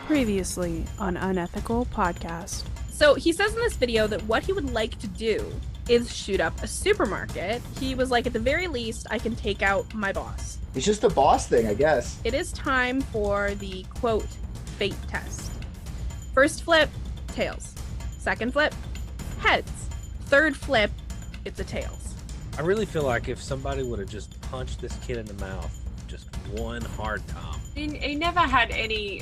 Previously on Unethical Podcast. So he says in this video that what he would like to do is shoot up a supermarket. He was like, at the very least, I can take out my boss. It's just a boss thing, I guess. It is time for the, quote, fate test. First flip, tails. Second flip, heads. Third flip, it's a tails. I really feel like if somebody would have just punched this kid in the mouth, just one hard time. He never had any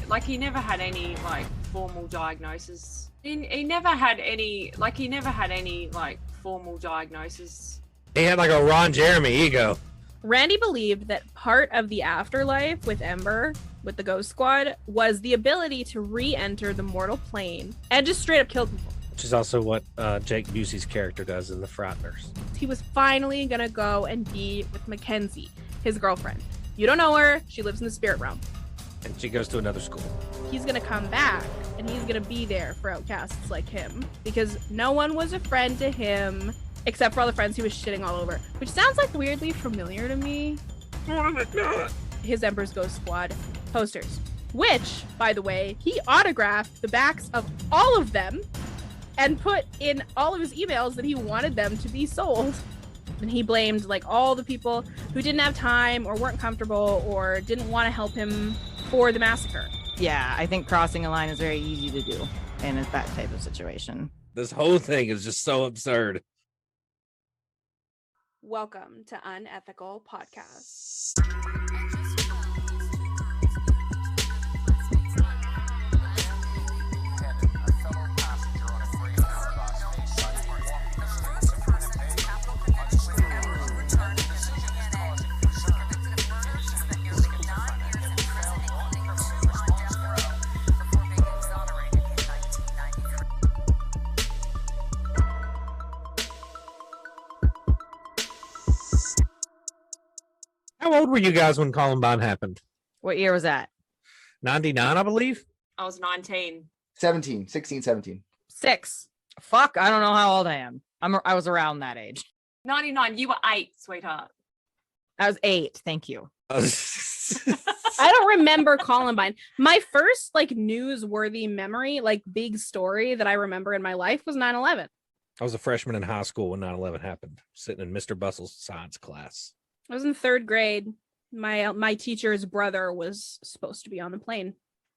formal diagnosis. He never had any formal diagnosis. He had like a Ron Jeremy ego. Randy believed that part of the afterlife with Ember, with the Ghost Squad, was the ability to re-enter the mortal plane and just straight up kill people. Which is also what Jake Busey's character does in The Frighteners. He was finally gonna go and be with Mackenzie, his girlfriend. You don't know her, she lives in the spirit realm. And she goes to another school. He's gonna come back and he's gonna be there for outcasts like him because no one was a friend to him except for all the friends he was shitting all over, which sounds like weirdly familiar to me. His Ember's Ghost Squad posters, which, by the way, he autographed the backs of all of them and put in all of his emails that he wanted them to be sold. And he blamed like all the people who didn't have time or weren't comfortable or didn't want to help him for the massacre. Yeah, I think crossing a line is very easy to do in that type of situation. This whole thing is just so absurd. Welcome to Unethical Podcast. How old were you guys when Columbine happened? What year was that? 99, I believe. I was 19. 16, 17. 6. Fuck, I don't know how old I am. I was around that age. 99. You were 8, sweetheart. I was 8. Thank you. I don't remember Columbine. My first like newsworthy memory, like big story that I remember in my life was 9/11. I was a freshman in high school when 9/11 happened, sitting in Mr. Bustle's science class. I was in 3rd grade. My teacher's brother was supposed to be on the plane.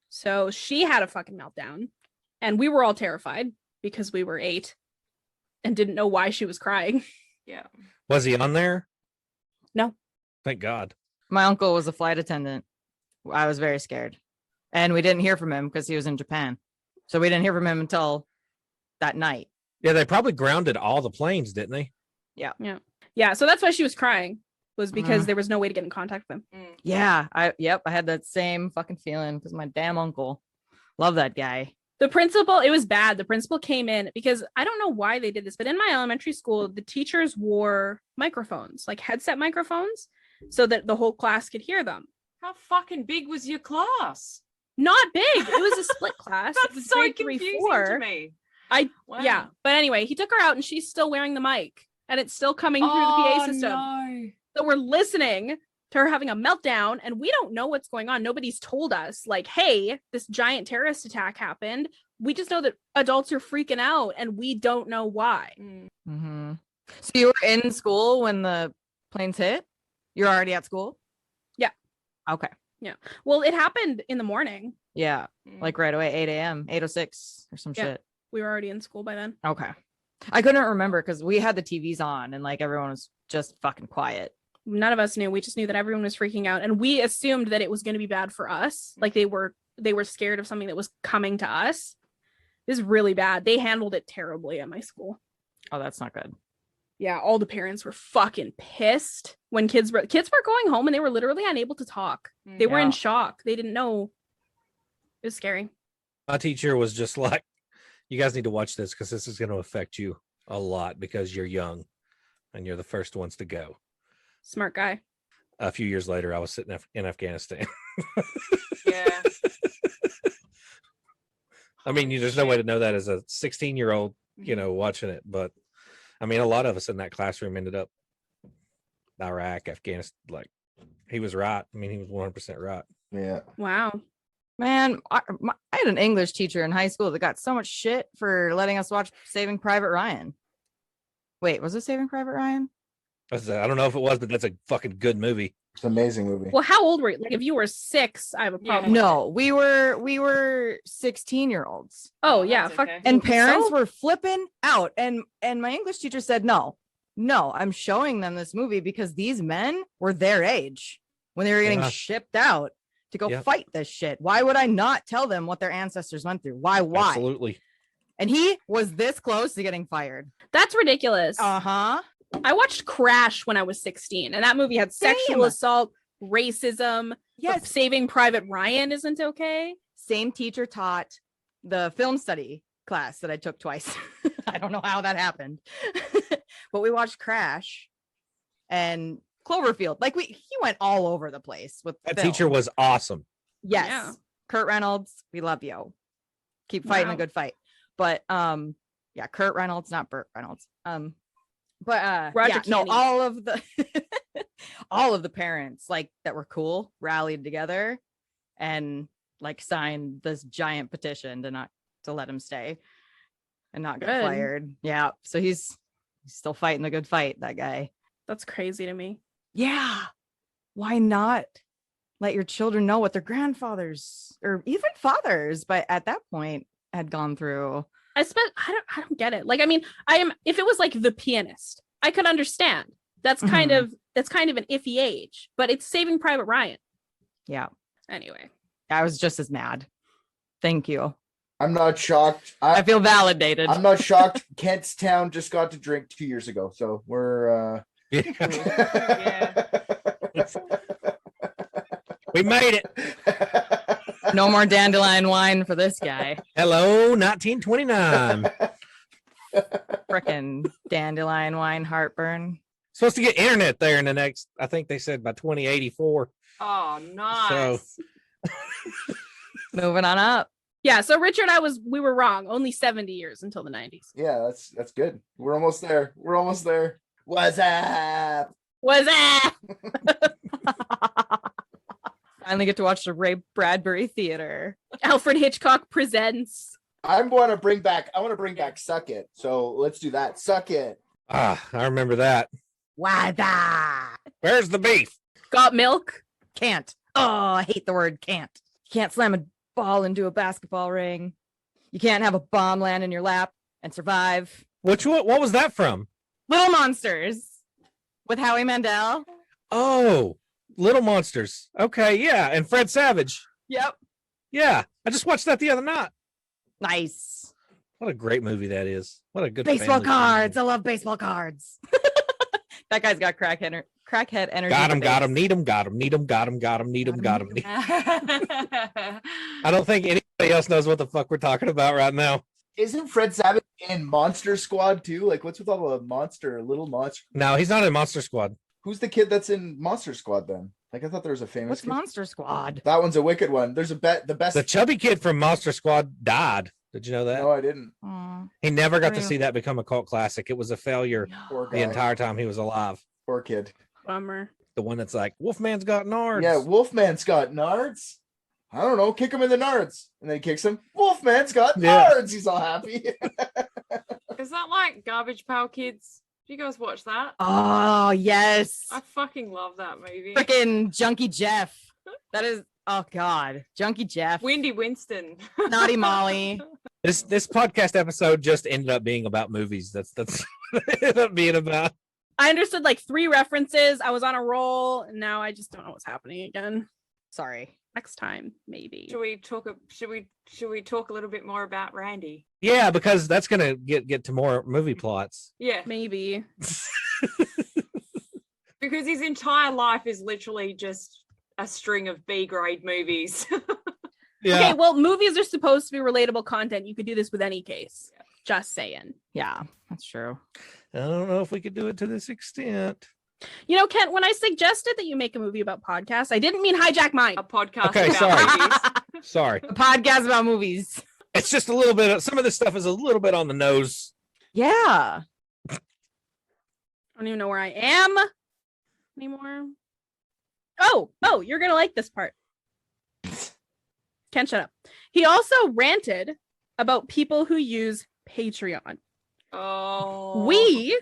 So she had a fucking meltdown. And we were all terrified because we were 8 and didn't know why she was crying. Yeah. Was he on there? No. Thank God. My uncle was a flight attendant. I was very scared. And we didn't hear from him because he was in Japan. So we didn't hear from him until that night. Yeah, they probably grounded all the planes, didn't they? Yeah, so that's why she was crying, was because there was no way to get in contact with them. Yeah, I had that same fucking feeling because my damn uncle. Love that guy. The principal, it was bad. The principal came in because I don't know why they did this, but in my elementary school, the teachers wore microphones, like headset microphones, so that the whole class could hear them. How fucking big was your class? Not big. It was a split class. It was That's so grade 3, confusing 4. to me. Wow. Yeah. But anyway, he took her out and she's still wearing the mic and it's still coming through the PA system. No. So we're listening to her having a meltdown and we don't know what's going on. Nobody's told us like, hey, this giant terrorist attack happened. We just know that adults are freaking out and we don't know why. Mm-hmm. So you were in school when the planes hit? You're already at school? Yeah. Okay. Yeah. Well, it happened in the morning. Yeah. Like right away, 8 a.m., 8:06 or some shit. We were already in school by then. Okay. I couldn't remember because we had the TVs on and like everyone was just fucking quiet. None of us knew. We just knew that everyone was freaking out and we assumed that it was going to be bad for us. Like they were scared of something that was coming to us. It was really bad. They handled it terribly at my school. Oh, that's not good. Yeah, all the parents were fucking pissed when kids were going home and they were literally unable to talk. They were in shock. They didn't know. It was scary. My teacher was just like, you guys need to watch this because this is going to affect you a lot because you're young and you're the first ones to go. Smart guy. A few years later, I was sitting in Afghanistan. Yeah. I mean, there's no way to know that as a 16-year-old, watching it. But I mean, a lot of us in that classroom ended up Iraq, Afghanistan. Like, he was right. I mean, he was 100% right. Yeah. Wow. Man, I had an English teacher in high school that got so much shit for letting us watch Saving Private Ryan. Wait, was it Saving Private Ryan? I don't know if it was, but that's a fucking good movie. It's an amazing movie. Well, how old were you? Like, if you were 6, I have a problem. with No, we were 16-year-olds. Oh Oh, yeah, that's fuck. okay. And parents So- were flipping out. And my English teacher said, no, I'm showing them this movie because these men were their age when they were getting Yeah. shipped out to go Yep. fight this shit. Why would I not tell them what their ancestors went through? Why? Absolutely. And he was this close to getting fired. That's ridiculous. Uh-huh. I watched Crash when I was 16, and that movie had Same. sexual assault, racism. Yes. Saving Private Ryan isn't okay. Same teacher taught the film study class that I took twice. I don't know how that happened. But we watched Crash and Cloverfield. Like he went all over the place with That film. teacher was awesome. Yes. Yeah. Kurt Reynolds, we love you. Keep fighting Wow. a good fight. But yeah, Kurt Reynolds, not Burt Reynolds. But Roger yeah, no, Kennedy. all of the all of the parents like that were cool rallied together and like signed this giant petition to let him stay and not get Good. fired. Yeah. So he's still fighting the good fight, that guy. That's crazy to me. Yeah. Why not let your children know what their grandfathers or even fathers, but at that point had gone through? I don't get it. Like, I mean, if it was like The Pianist, I could understand. That's kind of an iffy age, but it's Saving Private Ryan. Yeah. Anyway. I was just as mad. Thank you. I'm not shocked. I feel validated. I'm not shocked. Kent's Town just got to drink 2 years ago, so we're Yeah. We made it. No more dandelion wine for this guy. Hello, 1929. Frickin' dandelion wine heartburn. Supposed to get internet there in the next, I think they said by 2084. Oh, nice. Moving on up. Yeah, so Richard, we were wrong. Only 70 years until the 90s. Yeah, that's good. We're almost there. What's up? Was that? Finally get to watch the Ray Bradbury Theater. Alfred Hitchcock presents. I want to bring back Suck It. So let's do that. Suck It. Ah, I remember that. Wada. Where's the beef? Got milk? Can't. Oh, I hate the word can't. You can't slam a ball into a basketball ring. You can't have a bomb land in your lap and survive. What was that from? Little Monsters with Howie Mandel. Oh, Little Monsters. Okay, yeah. And Fred Savage. Yep. Yeah. I just watched that the other night. Nice. What a great movie that is. What a good Baseball family cards. I movie. love baseball cards. That guy's got crackhead energy. Got him, for got base. him, need him, got him, need him, got him, got him, need him, got him. I don't think anybody else knows what the fuck we're talking about right now. Isn't Fred Savage in Monster Squad too? Like, what's with all the little monster? No, he's not in Monster Squad. Who's the kid that's in Monster Squad then? Like, I thought there was a famous What's kid. Monster Squad? That one's a wicked one. There's the best. The chubby kid from Monster Squad died. Did you know that? No, I didn't. Aw. He never got to Real. see that become a cult classic. It was a failure Poor the guy. entire time he was alive. Poor kid. Bummer. The one that's like, Wolfman's got nards. Yeah, Wolfman's got nards. I don't know. Kick him in the nards, and then he kicks him. Wolfman's got Yeah. nards. He's all happy. Is that like Garbage Pail Kids? Do you guys watch that? Oh, yes. I fucking love that movie. Freaking Junkie Jeff. That is, oh God. Junkie Jeff. Windy Winston. Naughty Molly. This podcast episode just ended up being about movies. That's what it ended up being about. I understood like 3 references. I was on a roll, and now I just don't know what's happening again. Sorry. Next time, maybe. Should we talk a little bit more about Randy? Yeah, because that's gonna get to more movie plots. Yeah, Maybe. because his entire life is literally just a string of B-grade movies. Yeah. Okay, well, movies are supposed to be relatable content. You could do this with any case. Just saying. Yeah, that's true. I don't know if we could do it to this extent. You know, Kent, when I suggested that you make a movie about podcasts, I didn't mean hijack mine. A podcast Okay, about sorry. movies. Sorry. A podcast about movies. It's just a little bit. Some of this stuff is a little bit on the nose. Yeah. I don't even know where I am anymore. Oh, you're gonna like this part. Can't shut up. He also ranted about people who use Patreon. Oh. We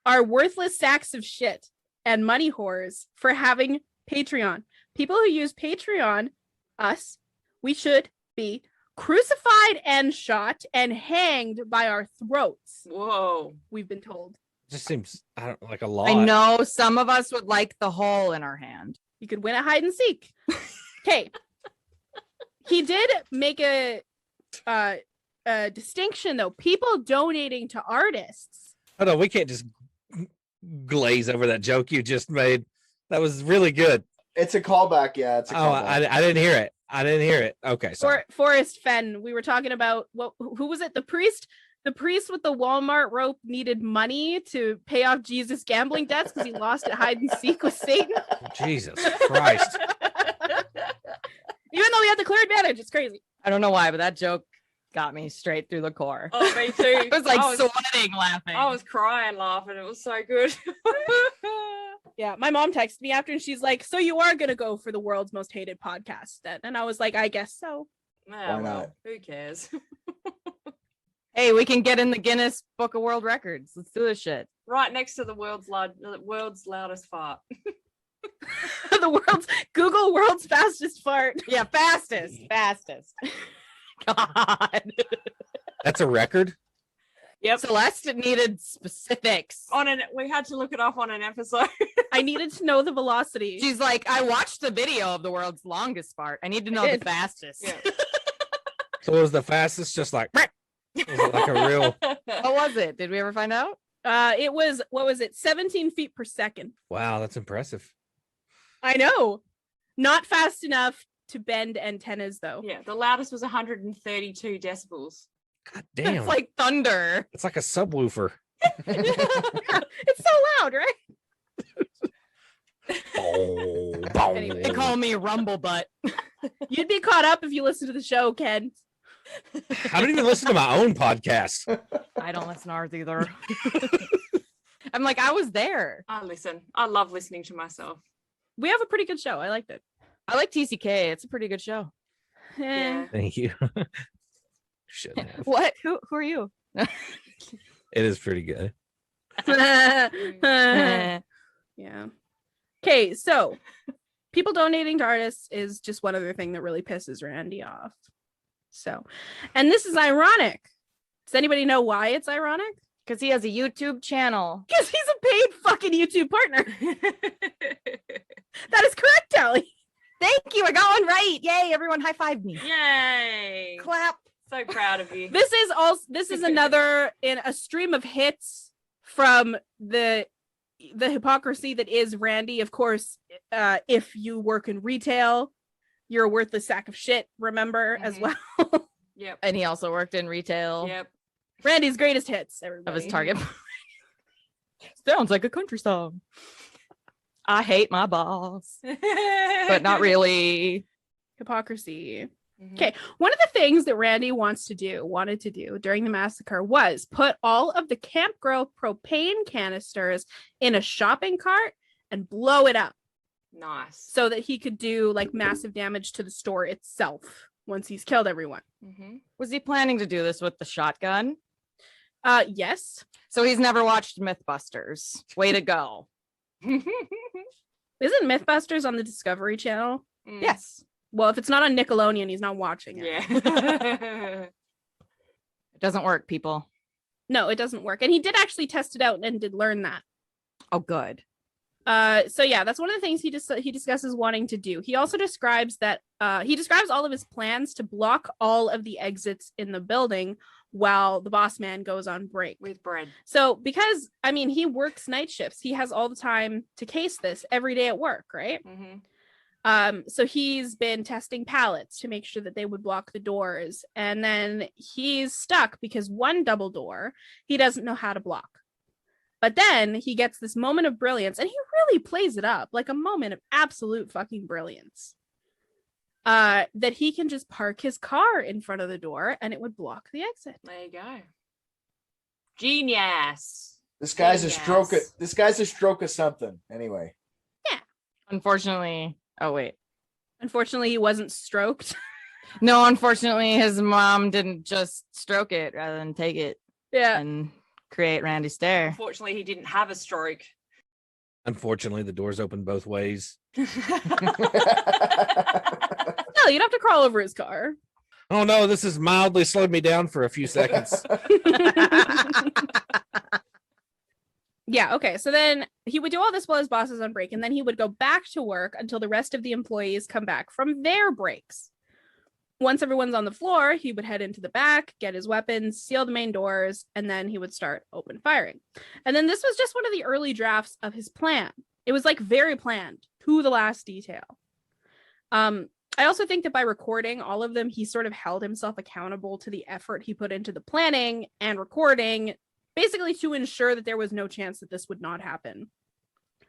are worthless sacks of shit and money whores for having Patreon. People who use Patreon, us, we should be crucified and shot and hanged by our throats. Whoa. We've been told. Just seems like a lot. I know some of us would like the hole in our hand. You could win at hide and seek. Okay. He did make a distinction though. People donating to artists. Oh no, we can't just glaze over that joke you just made. That was really good. It's a callback. Yeah, it's a callback. I didn't hear it. I didn't hear it. Okay, sorry. Forrest Fenn. We were talking about who was it? The priest with the Walmart rope needed money to pay off Jesus' gambling debts because he lost at hide and seek with Satan. Jesus Christ. Even though he had the clear advantage, it's crazy. I don't know why, but that joke got me straight through the core. Oh, me too. I was like sweating laughing. I was crying laughing. It was so good. Yeah, my mom texted me after and she's like, so you are going to go for the world's most hated podcast then? And I was like, I guess so. Yeah, Why not? well, who cares? Hey, we can get in the Guinness Book of World Records. Let's do this shit. Right next to the world's loudest fart. Google world's fastest fart. Yeah, fastest. God. That's a record? Yep. Celeste needed specifics. We had to look it up on an episode. I needed to know the velocity. She's like, I watched the video of the world's longest fart. I need to know the fastest. Yeah. So was the fastest just like was it like a real What was it? Did we ever find out? It was, what was it? 17 feet per second. wow, that's impressive. I know. Not fast enough to bend antennas though. Yeah, the loudest was 132 decibels. God damn. It's like thunder. It's like a subwoofer. It's so loud, right? Anyway. They call me Rumble Butt. You'd be caught up if you listen to the show, Ken. I don't even listen to my own podcast. I don't listen to ours either. I'm like, I was there. I listen. I love listening to myself. We have a pretty good show. I liked it. I like TCK. It's a pretty good show. Yeah. Thank you. Shouldn't have. What? Who are you? It is pretty good. Yeah. Okay, so people donating to artists is just one other thing that really pisses Randy off. So, and this is ironic. Does anybody know why it's ironic? Because he has a YouTube channel. Because he's a paid fucking YouTube partner. That is correct, Tally. Thank you. I got one right. Yay. Everyone high five me. Yay. Clap. So proud of you. This is another in a stream of hits from the hypocrisy that is Randy. Of course, if you work in retail, you're a worthless sack of shit, remember, as well. Yep. And he also worked in retail. Yep. Randy's greatest hits, Of everybody. his target. Sounds like a country song. I hate my boss, but not really. Hypocrisy. Mhm. Okay, one of the things that Randy wanted to do during the massacre was put all of the Camp Grill propane canisters in a shopping cart and blow it up Nice. so that he could do like massive damage to the store itself once he's killed everyone. Mm-hmm. Was he planning to do this with the shotgun? Yes. So he's never watched Mythbusters. Way to go. Isn't Mythbusters on the Discovery Channel? Yes. Well, if it's not on Nickelodeon, he's not watching it. Yeah. It doesn't work, people. No, it doesn't work. And he did actually test it out and did learn that. Oh, good. So yeah, that's one of the things he discusses wanting to do. He also describes that he describes all of his plans to block all of the exits in the building while the boss man goes on break. With bread. So because I mean he works night shifts, he has all the time to case this every day at work, right? Mm-hmm. So he's been testing pallets to make sure that they would block the doors, and then he's stuck because one double door he doesn't know how to block. But then he gets this moment of brilliance, and he really plays it up like a moment of absolute fucking brilliance. That he can just park his car in front of the door and it would block the exit. There you go. Genius. This guy's a stroke. Genius. This guy's a stroke of something. Anyway. Unfortunately. Oh, wait. Unfortunately, he wasn't stroked. No, unfortunately, his mom didn't just stroke it rather than take it Yeah. and create Randy Stair. Unfortunately, he didn't have a stroke. Unfortunately, the doors open both ways. No, you'd have to crawl over his car. Oh no, this has mildly slowed me down for a few seconds. Yeah, okay. So then he would do all this while his boss is on break, and then he would go back to work until the rest of the employees come back from their breaks. Once everyone's on the floor, he would head into the back, get his weapons, seal the main doors, and then he would start open firing. And then this was just one of the early drafts of his plan. It was like very planned to the last detail. I also think that by recording all of them, he sort of held himself accountable to the effort he put into the planning and recording, basically to ensure that there was no chance that this would not happen.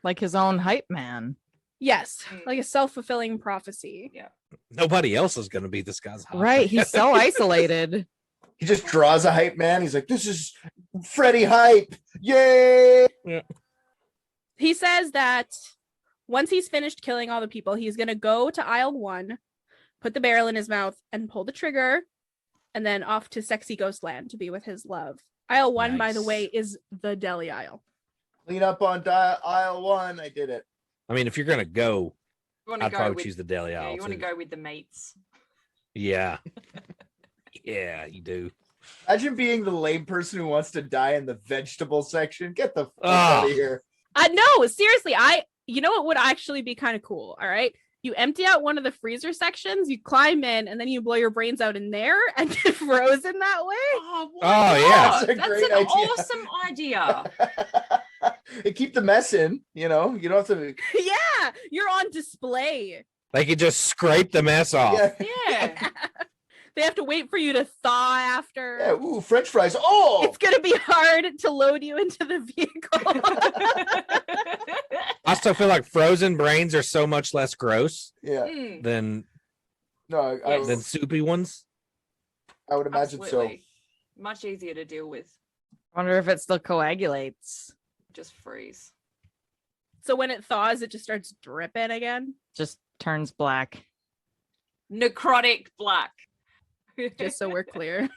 Like his own hype man. Yes, like a self-fulfilling prophecy. Yeah. Nobody else is going to be this guy's hot. Right. He's so isolated. He just draws a hype man. He's like, this is Freddy hype. Yay! He says that once he's finished killing all the people, he's going to go to aisle 1, put the barrel in his mouth, and pull the trigger, and then off to sexy Ghostland to be with his love. Aisle 1, by the Nice. way, is the deli aisle. Clean up on aisle 1. I did it. I mean, if you're going to go, You want to I'd go probably with choose the deli yeah, aisle. you want to too. go with the mates. Yeah. Yeah, you do. Imagine being the lame person who wants to die in the vegetable section. Get the fuck Ah. out of here. No, seriously, you know what would actually be kind of cool, all right? You empty out one of the freezer sections, you climb in, and then you blow your brains out in there and get frozen that way. Oh, Oh, yeah. yeah. That's a That's great an idea. awesome idea. And keep the mess in, you know. You don't have to. Yeah, you're on display. They could just scrape the mess off. Yeah. Yeah. They have to wait for you to thaw after. Yeah. Ooh, French fries. Oh, It's going to be hard to load you into the vehicle. I still feel like frozen brains are so much less gross yeah. Mm, than No, Yes. than soupy ones. I would imagine absolutely. Much easier to deal with. Wonder if it still coagulates. Just freeze. So when it thaws, it just starts dripping again. Just turns black. Necrotic black. Just so we're clear.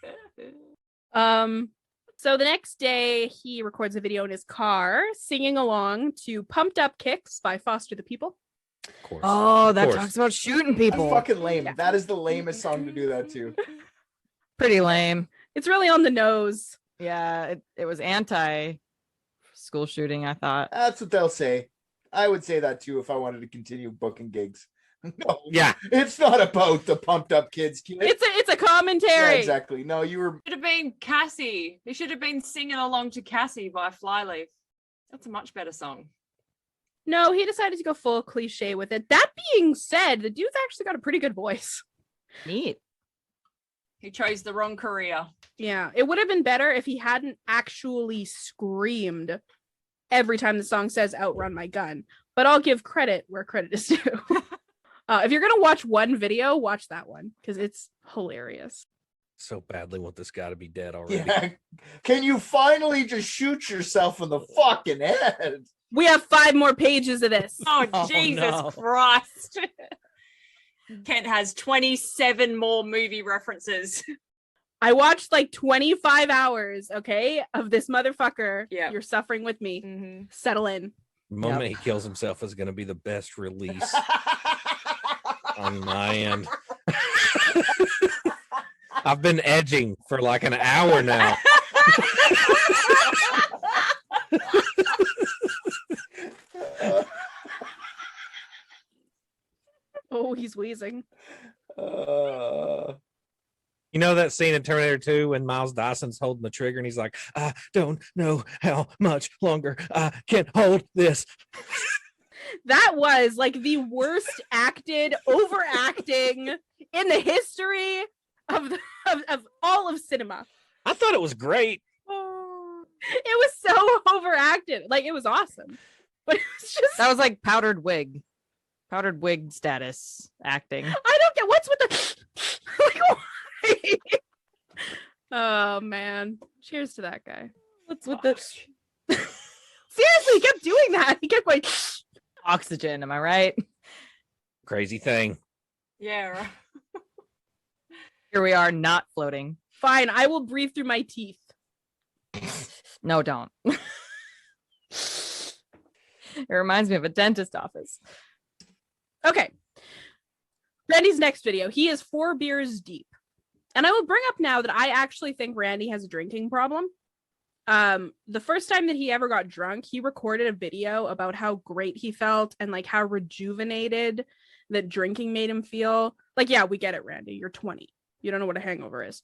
So the next day, he records a video in his car, singing along to "Pumped Up Kicks" by Foster the People. Of course. Oh, Of that course. talks about shooting so. people. That's fucking lame. Yeah. That is the lamest song to do that to. Pretty lame. It's really on the nose. Yeah, it was anti school shooting, I thought. That's what they'll say. I would say that too if I wanted to continue booking gigs. No, Yeah. it's not about the pumped up kids. Kid. It's a Yeah, commentary. exactly. No, you were. Should have been Cassie. He should have been singing along to Cassie by Flyleaf. That's a much better song. No, he decided to go full cliche with it. That being said, the dude's actually got a pretty good voice. Neat. He chose the wrong career. Yeah, it would have been better if he hadn't actually screamed every time the song says "outrun my gun." But I'll give credit where credit is due. If you're gonna watch one video, watch that one because it's hilarious. So badly want this guy to be dead already. Yeah. Can you finally just shoot yourself in the fucking head? We have 5 more pages of this. Oh, Oh, Jesus no. Christ. Kent has 27 more movie references. I watched like 25 hours, okay, of this motherfucker. Yeah. You're suffering with me. Mm-hmm. Settle in. The moment he kills himself is going to be the best release on my end. I've been edging for like an hour now. Oh, he's wheezing. You know that scene in Terminator 2 when Miles Dyson's holding the trigger and he's like, I don't know how much longer I can hold this. That was like the worst acted overacting in the history of all of cinema. I thought it was great. It was so overacted. Like it was awesome. But it was just That was like powdered wig status acting. I don't get what's with the like why? Oh man. Cheers to that guy. What's with the Seriously, he kept doing that. He kept going oxygen? Am I right? Crazy thing. Yeah. Right. Here we are, not floating. Fine, I will breathe through my teeth. No, don't. It reminds me of a dentist office. Okay. Randy's next video. He is 4 beers deep. And I will bring up now that I actually think Randy has a drinking problem. The first time that he ever got drunk, he recorded a video about how great he felt and like how rejuvenated that drinking made him feel. Like, yeah, we get it, Randy. You're 20. You don't know what a hangover is.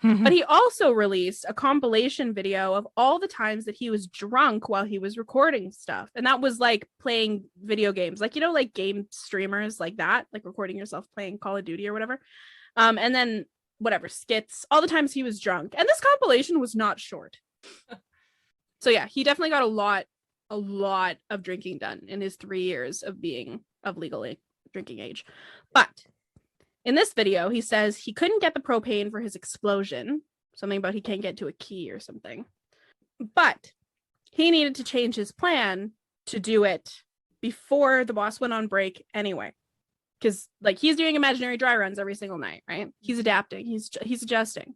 But he also released a compilation video of all the times that he was drunk while he was recording stuff. And that was like playing video games, like, you know, like game streamers like that, like recording yourself playing Call of Duty or whatever. And then whatever, skits, all the times he was drunk. And this compilation was not short. So yeah, he definitely got a lot of drinking done in his 3 years of being of legal drinking age. But in this video, he says he couldn't get the propane for his explosion. Something about he can't get to a key or something. But he needed to change his plan to do it before the boss went on break anyway. Because like he's doing imaginary dry runs every single night, right? He's adapting. He's adjusting.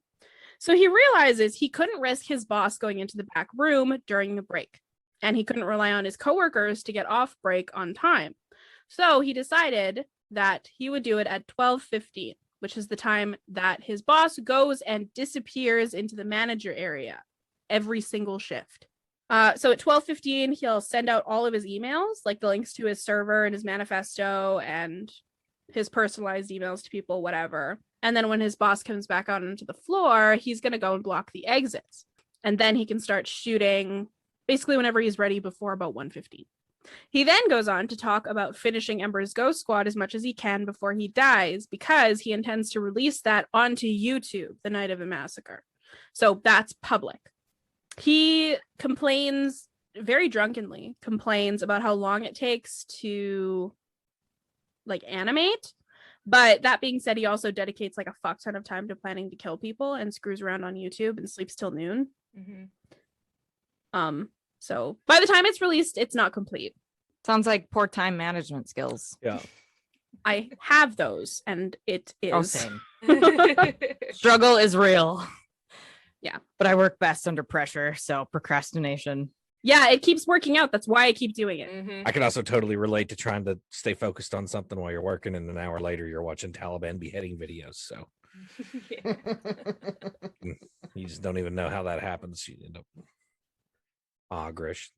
So he realizes he couldn't risk his boss going into the back room during the break. And he couldn't rely on his coworkers to get off break on time. So he decided that he would do it at 12:15, which is the time that his boss goes and disappears into the manager area every single shift. So at 12:15, he'll send out all of his emails, like the links to his server and his manifesto and his personalized emails to people, whatever. And then when his boss comes back out onto the floor, he's going to go and block the exits. And then he can start shooting basically whenever he's ready before about 1:15. He then goes on to talk about finishing Ember's Ghost Squad as much as he can before he dies, because he intends to release that onto YouTube the night of the massacre. So that's public. He complains, very drunkenly, complains about how long it takes to like animate. But that being said, he also dedicates like a fuck ton of time to planning to kill people and screws around on YouTube and sleeps till noon. So by the time it's released, it's not complete. Sounds like poor time management skills. Yeah. I have those, and it is. Oh, same. Struggle is real. Yeah. But I work best under pressure, so procrastination. Yeah, it keeps working out. That's why I keep doing it. I can also totally relate to trying to stay focused on something while you're working, and an hour later you're watching Taliban beheading videos. So you just don't even know how that happens. You end up Grish.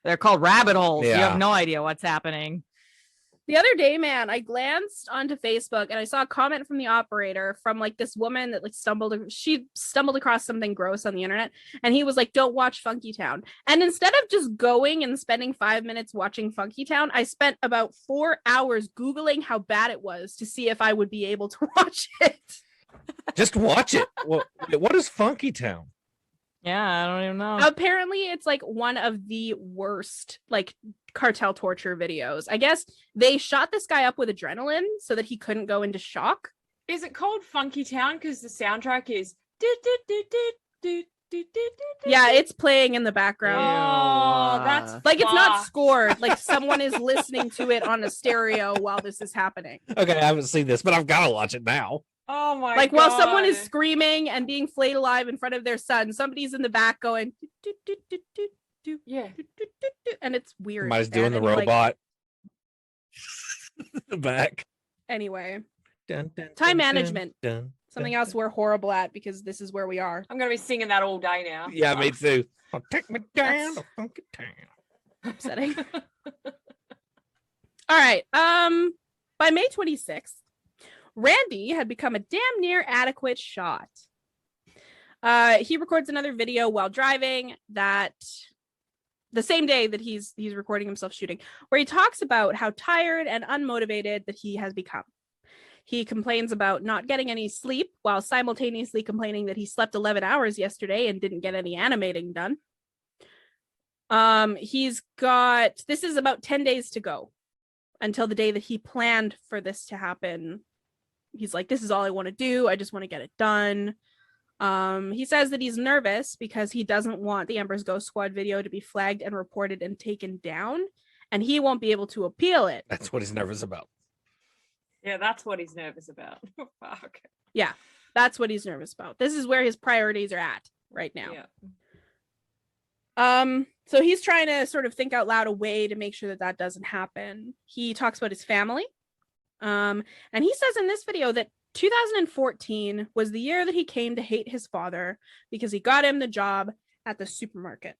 They're called rabbit holes. Yeah. You have no idea what's happening. The other day, man, I glanced onto Facebook and I saw a comment from the operator from like this woman that like she stumbled across something gross on the internet, and he was like, don't watch Funky Town. And instead of just going and spending 5 minutes watching Funky Town, I spent about 4 hours Googling how bad it was to see if I would be able to watch it. Just watch it. Well, what is Funky Town? Yeah, I don't even know. Apparently it's like one of the worst like cartel torture videos. I guess they shot this guy up with adrenaline so that he couldn't go into shock. Is it called Funky Town because the soundtrack is Yeah, it's playing in the background. Oh, that's Like it's not fucked. scored. Like someone is listening to it on a stereo while this is happening. Okay, I haven't seen this, but I've got to watch it now. Oh my Like god. while someone is screaming and being flayed alive in front of their son, somebody's in the back going do, do, do, do, do, Yeah. do, do, do, do, and it's weird. Somebody's doing the man, and, like, robot. The back. anyway, Dun, dun, time dun, management. dun, Something dun, else we're horrible at because this is where we are. I'm gonna be singing that all day now. Yeah, me too. Oh, take me down That's- to Funky Town. Upsetting. All right. By May 26th, Randy had become a damn near adequate shot. He records another video while driving that the same day that he's recording himself shooting, where he talks about how tired and unmotivated that he has become. He complains about not getting any sleep while simultaneously complaining that he slept 11 hours yesterday and didn't get any animating done. This is about 10 days to go until the day that he planned for this to happen. He's like, this is all I want to do. I just want to get it done. He says that he's nervous because he doesn't want the Ember's Ghost Squad video to be flagged and reported and taken down, and he won't be able to appeal it. That's what he's nervous about. Yeah, that's what he's nervous about. Fuck. Yeah. That's what he's nervous about. This is where his priorities are at right now. Yeah. So he's trying to sort of think out loud a way to make sure that that doesn't happen. He talks about his family. And he says in this video that 2014 was the year that he came to hate his father because he got him the job at the supermarket.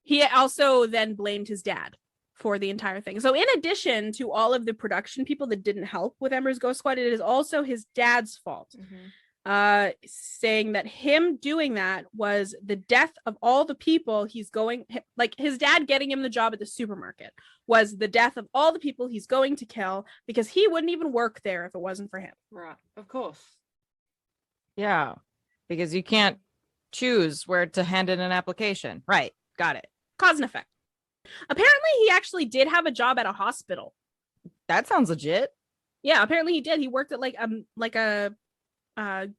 He also then blamed his dad for the entire thing. So in addition to all of the production people that didn't help with Ember's Ghost Squad, it is also his dad's fault. Saying that him doing that was the death of all the people he's going, like his dad getting him the job at the supermarket was the death of all the people he's going to kill, because he wouldn't even work there if it wasn't for him. Right. Of course. Yeah, because you can't choose where to hand in an application. Right. Got it. Cause and effect. Apparently he actually did have a job at a hospital. That sounds legit. Yeah, apparently he did. He worked at like a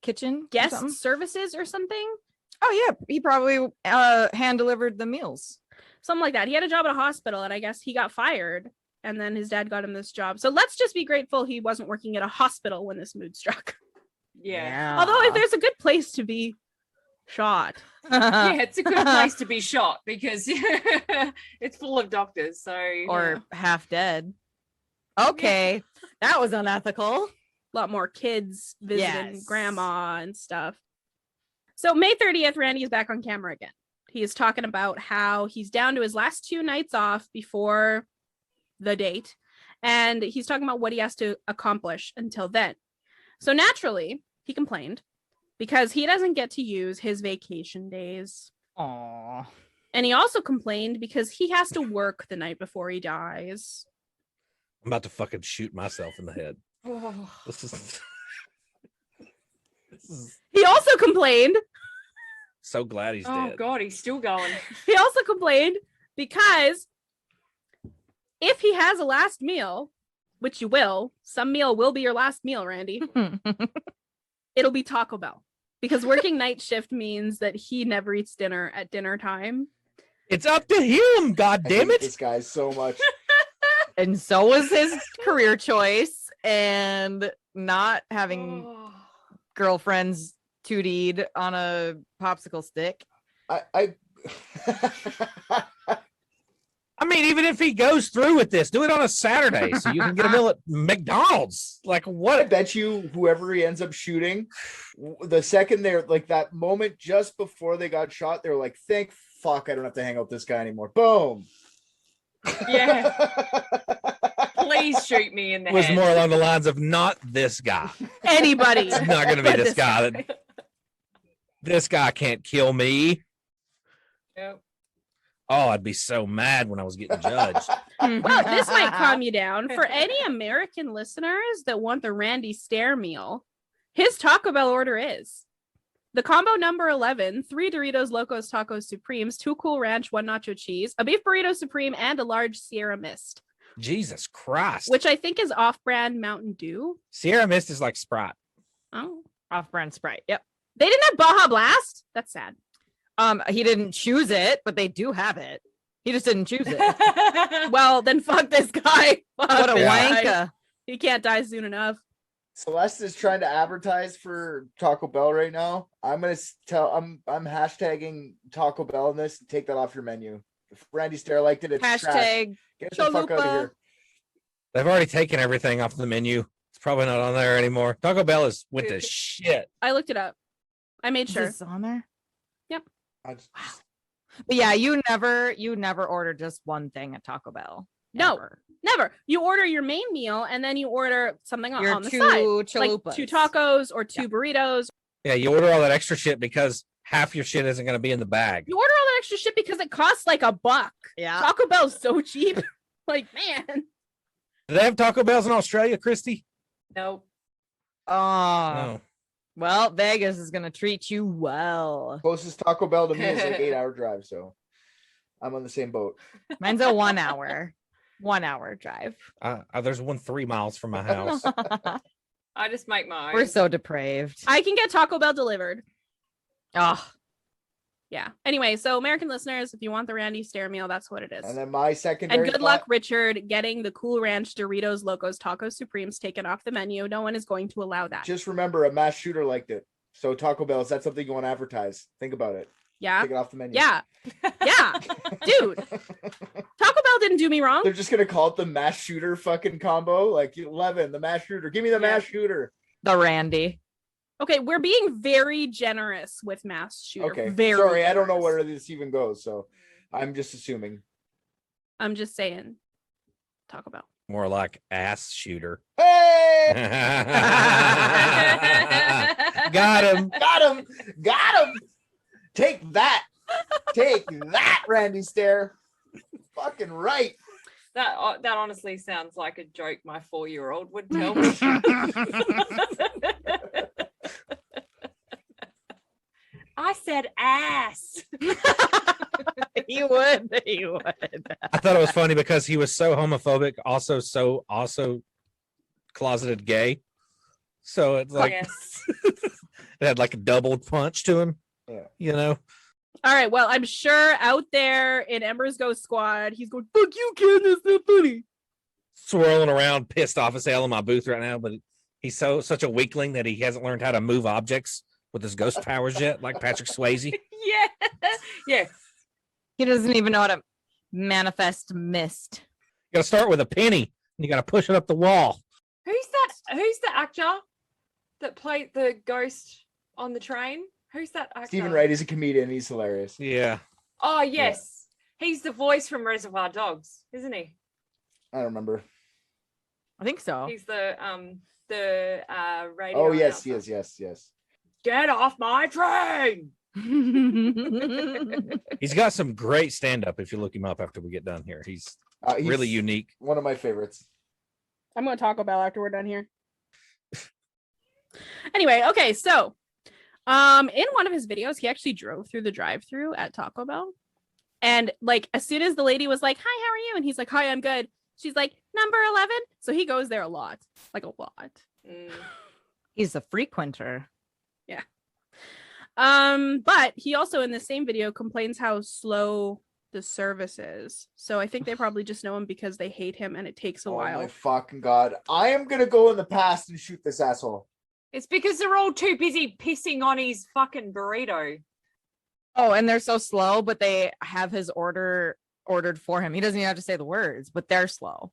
Kitchen guest or something? services or something. Oh yeah, he probably hand delivered the meals. Something like that. He had a job at a hospital, and I guess he got fired, and then his dad got him this job. So let's just be grateful he wasn't working at a hospital when this mood struck. Yeah. Although if there's a good place to be shot. Yeah, it's a good place to be shot because it's full of doctors. So or half dead. Okay, that was unethical. A lot more kids visiting Yes. grandma and stuff. So May 30th, Randy is back on camera again. He is talking about how he's down to his last 2 nights off before the date. And he's talking about what he has to accomplish until then. So naturally, he complained because he doesn't get to use his vacation days. Aww. And he also complained because he has to work the night before he dies. I'm about to fucking shoot myself in the head. This is He also complained. so glad he's oh dead. god, he's still going. He also complained because if he has a last meal, which you will, some meal will be your last meal, Randy. It'll be Taco Bell, because working night shift means that he never eats dinner at dinner time. It's up to him, god I damn hate it. this guy so much. And so was his career choice, and not having Oh. girlfriends tootied on a popsicle stick. I I mean, even if he goes through with this, do it on a Saturday so you can get a meal at McDonald's. Like I what? bet you whoever he ends up shooting, the second they're like that moment just before they got shot, they're like, thank fuck I don't have to hang out with this guy anymore. Boom. Yeah. Please shoot me in the It was head. more along the lines of not this guy. Anybody. It's not going to be But this guy. This guy can't kill me. Yep. Oh, I'd be so mad when I was getting judged. Well, this might calm you down. For any American listeners that want the Randy Stair meal, his Taco Bell order is the combo number 11, 3 Doritos Locos Tacos Supremes, 2 Cool Ranch, 1 Nacho Cheese, a beef burrito supreme, and a large Sierra Mist, Jesus Christ. which I think is off-brand Mountain Dew. Sierra Mist is like Sprite. Oh, Off-brand Sprite. Yep. they didn't have Baja Blast? That's sad. He didn't choose it, but they do have it. He just didn't choose it. Well, then fuck this guy. What a Fuck this guy. wanker. He can't die soon enough. Celeste is trying to advertise for Taco Bell right now. I'm gonna I'm hashtagging Taco Bell in this and take that off your menu. If Randy Stair liked it, it's trash. Hashtag Get the fuck out of chalupa. here. They've already taken everything off the menu. It's probably not on there anymore. Taco Bell is went to shit. I looked it up. I made Is sure. this on there? I just- But yeah, you never order just one thing at Taco Bell. No. Ever. Never. You order your main meal and then you order something Your on the two side. chalupas. Like 2 tacos or 2 burritos. Yeah, you order all that extra shit because half your shit isn't going to be in the bag. You order all that extra shit because it costs like $1. Yeah. Taco Bell's so cheap. Like, man. Do they have Taco Bells in Australia, Christy? Nope. Oh. No. Well, Vegas is gonna treat you well. Closest Taco Bell to me is like 8-hour drive, so I'm on the same boat. Mine's a 1 hour. 1 hour drive. There's one 3 miles from my house. I just make my own. We're so depraved. I can get Taco Bell delivered. Oh, Yeah. Anyway, so American listeners, if you want the Randy Stair meal, that's what it is. And then my secondary And good thought- luck, Richard, getting the Cool Ranch Doritos Locos Taco Supremes taken off the menu. No one is going to allow that. Just remember, a mass shooter liked it. So Taco Bell, is that something you want to advertise? Think about it. Yeah. Take it off the menu. Yeah. Yeah. Dude. Taco Bell didn't do me wrong. They're just gonna call it the mass shooter fucking combo. Like 11, the mass shooter. Give me the mass shooter. The Randy. Okay, we're being very generous with mass shooter. Okay. Very Sorry, I don't know generous. where this even goes, so I'm just assuming. I'm just saying. Taco Bell. More like ass shooter. Hey! Got him. Got him! Got him! Take that! Take that, Randy Stair. Fucking right. That honestly sounds like a joke my 4-year-old would tell me. I said ass. You would. You would. I thought it was funny because he was so homophobic, also closeted gay. So it's like Yes. it had like a double punch to him. Yeah. You know. All right. Well, I'm sure out there in Ember's Ghost Squad, he's going, "Fuck you, Ken. That's not funny." Swirling around, pissed off as hell in my booth right now, but he's such a weakling that he hasn't learned how to move objects with his ghost powers yet, like Patrick Swayze. Yeah. Yeah. He doesn't even know how to manifest mist. You gotta start with a penny and you gotta push it up the wall. Who's the actor that played the ghost on the train? Who's that actor? Stephen Wright is a comedian. He's hilarious. Yeah. Oh yes. He's the voice from Reservoir Dogs, isn't he? I don't remember. I think so. He's the radio. Oh, yes, announcer. yes. Get off my train. He's got some great stand-up if you look him up after we get done here. He's really unique. One of my favorites. I'm going to Taco Bell after we're done here. Anyway, okay, so in one of his videos, he actually drove through the drive-thru at Taco Bell. And like as soon as the lady was like, "Hi, how are you?" and he's like, "Hi, I'm good." She's like, "Number 11." So he goes there a lot. Like a lot. He's a frequenter. Yeah. But he also in the same video complains how slow the service is. So I think they probably just know him because they hate him and it takes a Oh while. my fucking god. I am gonna go in the past and shoot this asshole. It's because they're all too busy pissing on his fucking burrito. Oh, and they're so slow, but they have his ordered for him. He doesn't even have to say the words, but they're slow.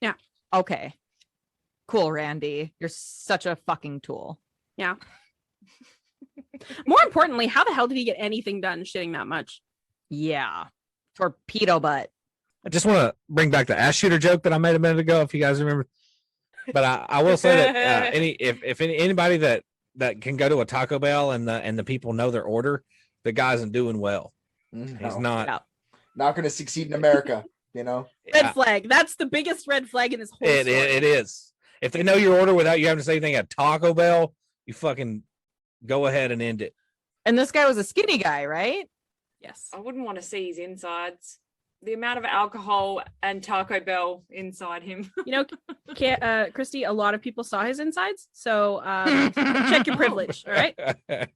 Yeah. Okay. Cool, Randy. You're such a fucking tool. Yeah. More importantly, how the hell did he get anything done shitting that much? Yeah. Torpedo butt. I just want to bring back the ass shooter joke that I made a minute ago, if you guys remember. But I will say that anybody that can go to a Taco Bell and the people know their order, the guy isn't doing well. No. He's not. Not gonna succeed in America, you know. Red flag. That's the biggest red flag in this whole story. It is. If they know your order without you having to say anything at Taco Bell, you fucking go ahead and end it. And this guy was a skinny guy, right? Yes. I wouldn't want to see his insides. The amount of alcohol and Taco Bell inside him. You know, Christy, a lot of people saw his insides. So check your privilege. All right. Did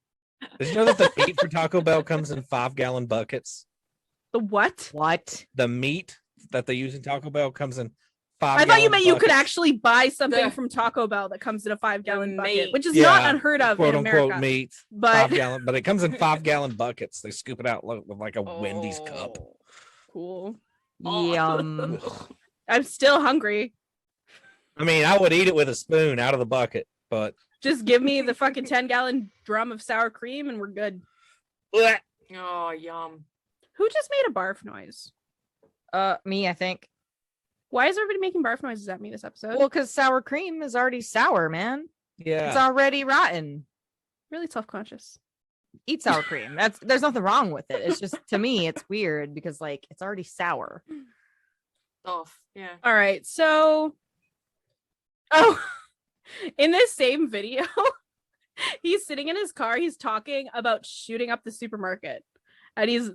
you know that the meat for Taco Bell comes in 5-gallon buckets? The what? What? The meat that they use in Taco Bell comes in 5. I thought you meant you could buckets. actually buy something The- from Taco Bell that comes in a 5-gallon bucket, meat. which is Yeah, not unheard of quote in America. unquote meat. But 5-gallon, but it comes in 5-gallon buckets. They scoop it out with like a Wendy's cup. Oh. cool. Yum. I'm still hungry. I mean, I would eat it with a spoon out of the bucket, but Just give me the fucking 10-gallon drum of sour cream and we're good. bleh. Oh, yum. Who just made a barf noise? Me, I think. Why is everybody making barf noises at me this episode? Well, because sour cream is already sour, man. It's Yeah. already rotten. Really self-conscious. Eat sour cream. There's nothing wrong with it. It's just, to me, it's weird because like it's already sour. Off. Yeah. All right, so in this same video, he's sitting in his car, he's talking about shooting up the supermarket. And he's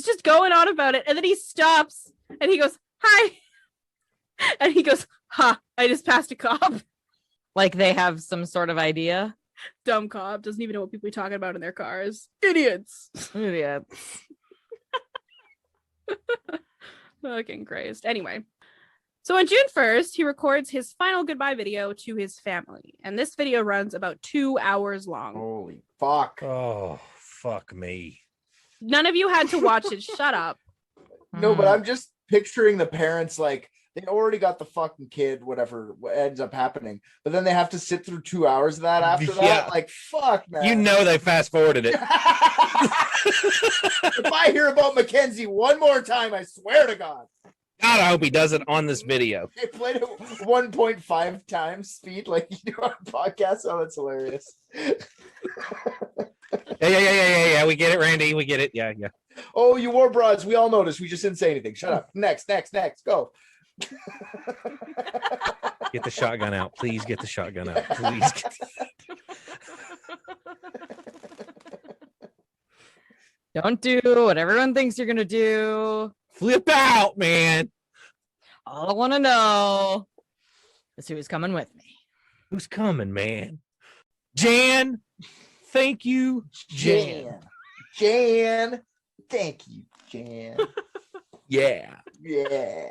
just going on about it. And then he stops and he goes, "Hi." And he goes, "Ha, I just passed a cop." Like they have some sort of idea. Dumb cop doesn't even know what people are talking about in their cars. Idiots. Yeah. Fucking Christ. Anyway, so on June 1st, he records his final goodbye video to his family. And this video runs about 2 hours long. Holy fuck. Oh, fuck me. None of you had to watch it. Shut up. No, but I'm just picturing the parents like they already got the fucking kid, whatever ends up happening, but then they have to sit through 2 hours of that after that. Yeah. Like, fuck, man. You know they fast forwarded it. If I hear about Mackenzie one more time, I swear to God. God, I hope he does it on this video. They played it 1.5 times speed like you do on podcasts. Oh, that's hilarious. Yeah. We get it, Randy. We get it. Yeah. Oh, you wore bras. We all noticed. We just didn't say anything. Shut up. Next. Go. Get the shotgun out. Please get the shotgun out. Please. Don't do what everyone thinks you're gonna do. Flip out, man. All I want to know is who's coming with me. Who's coming, man? Jan. Thank you, Jan. Jan. Thank you, Jan. Yeah. Yeah.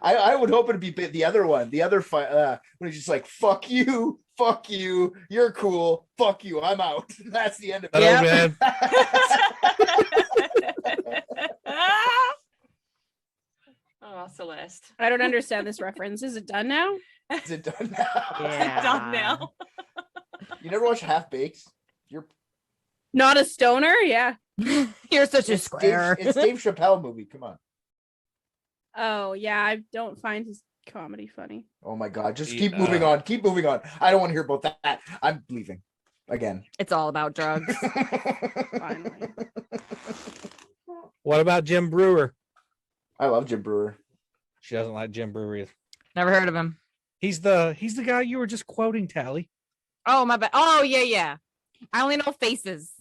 I would hope it'd be the other one, the other fight when he's just like, fuck you, you're cool, fuck you, I'm out. That's the end of it. Hello, man. Oh, Celeste. I don't understand this reference. Is it done now? Is it done now? Yeah. Done now. You never watched Half Baked? You're Not a stoner? Yeah. You're such a it's square. Dave Chappelle movie. Come on. Oh, yeah. I don't find his comedy funny. Oh my God. Just keep moving on. Keep moving on. I don't want to hear about that. I'm leaving again. It's all about drugs. Finally. What about Jim Brewer? I love Jim Brewer. She doesn't like Jim Brewer either. Never heard of him. He's the guy you were just quoting, Tally. Oh, my bad. Oh, yeah. I only know faces.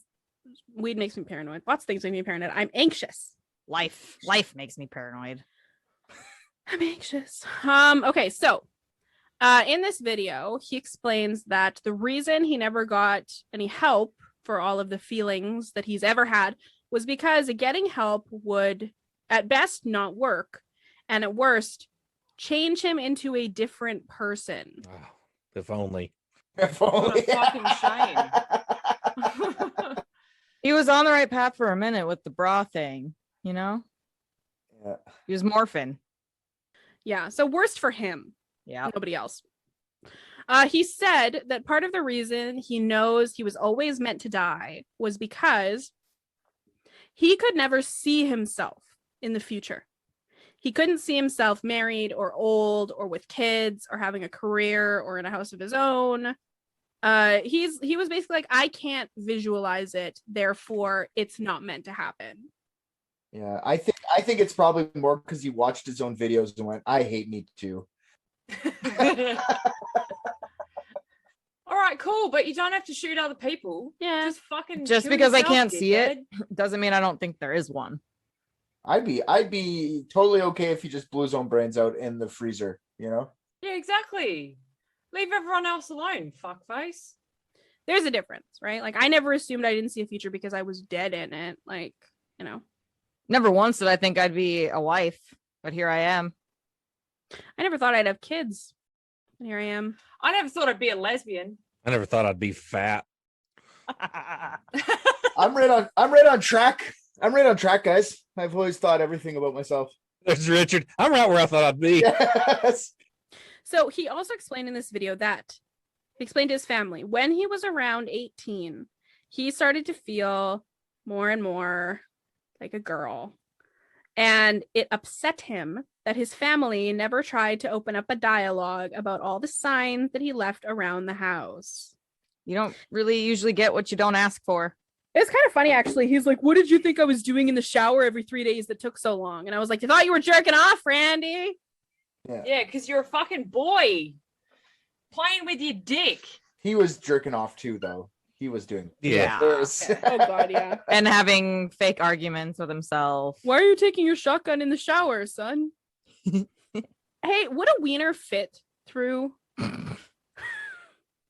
Weed makes me paranoid. Lots of things make me paranoid. I'm anxious. Life makes me paranoid. I'm anxious. Okay, so in this video, he explains that the reason he never got any help for all of the feelings that he's ever had was because getting help would, at best, not work, and at worst, change him into a different person. Oh, if only. If What only. a fucking shame. He was on the right path for a minute with the bra thing, you know? Yeah. He was morphing. Yeah, so worst for him. Yeah. Nobody else. He said that part of the reason he knows he was always meant to die was because he could never see himself in the future. He couldn't see himself married or old or with kids or having a career or in a house of his own. He was basically like, I can't visualize it, therefore it's not meant to happen. Yeah, I think it's probably more because he watched his own videos and went, I hate me too. All right, cool, but you don't have to shoot other people. Yeah. Just fucking Just shoot because I yourself, can't see it dickhead. doesn't mean I don't think there is one. I'd be totally okay if he just blew his own brains out in the freezer, you know? Yeah, exactly. Leave everyone else alone, fuckface. There's a difference, right? Like, I never assumed I didn't see a future because I was dead in it. Like, you know. Never once did I think I'd be a wife, but here I am. I never thought I'd have kids. And here I am. I never thought I'd be a lesbian. I never thought I'd be fat. I'm right on track. I'm right on track, guys. I've always thought everything about myself. There's Richard. I'm right where I thought I'd be. Yes. So he also explained in this video that he explained to his family when he was around 18, he started to feel more and more like a girl. And it upset him that his family never tried to open up a dialogue about all the signs that he left around the house. You don't really usually get what you don't ask for. It's kind of funny, actually. He's like, what did you think I was doing in the shower every 3 days that took so long? And I was like, I thought you were jerking off, Randy. Yeah, because you're a fucking boy playing with your dick. He was jerking off too, though. He was doing. Yeah. There's- Oh, God, yeah. And having fake arguments with himself. Why are you taking your shotgun in the shower, son? Hey, would a wiener fit through?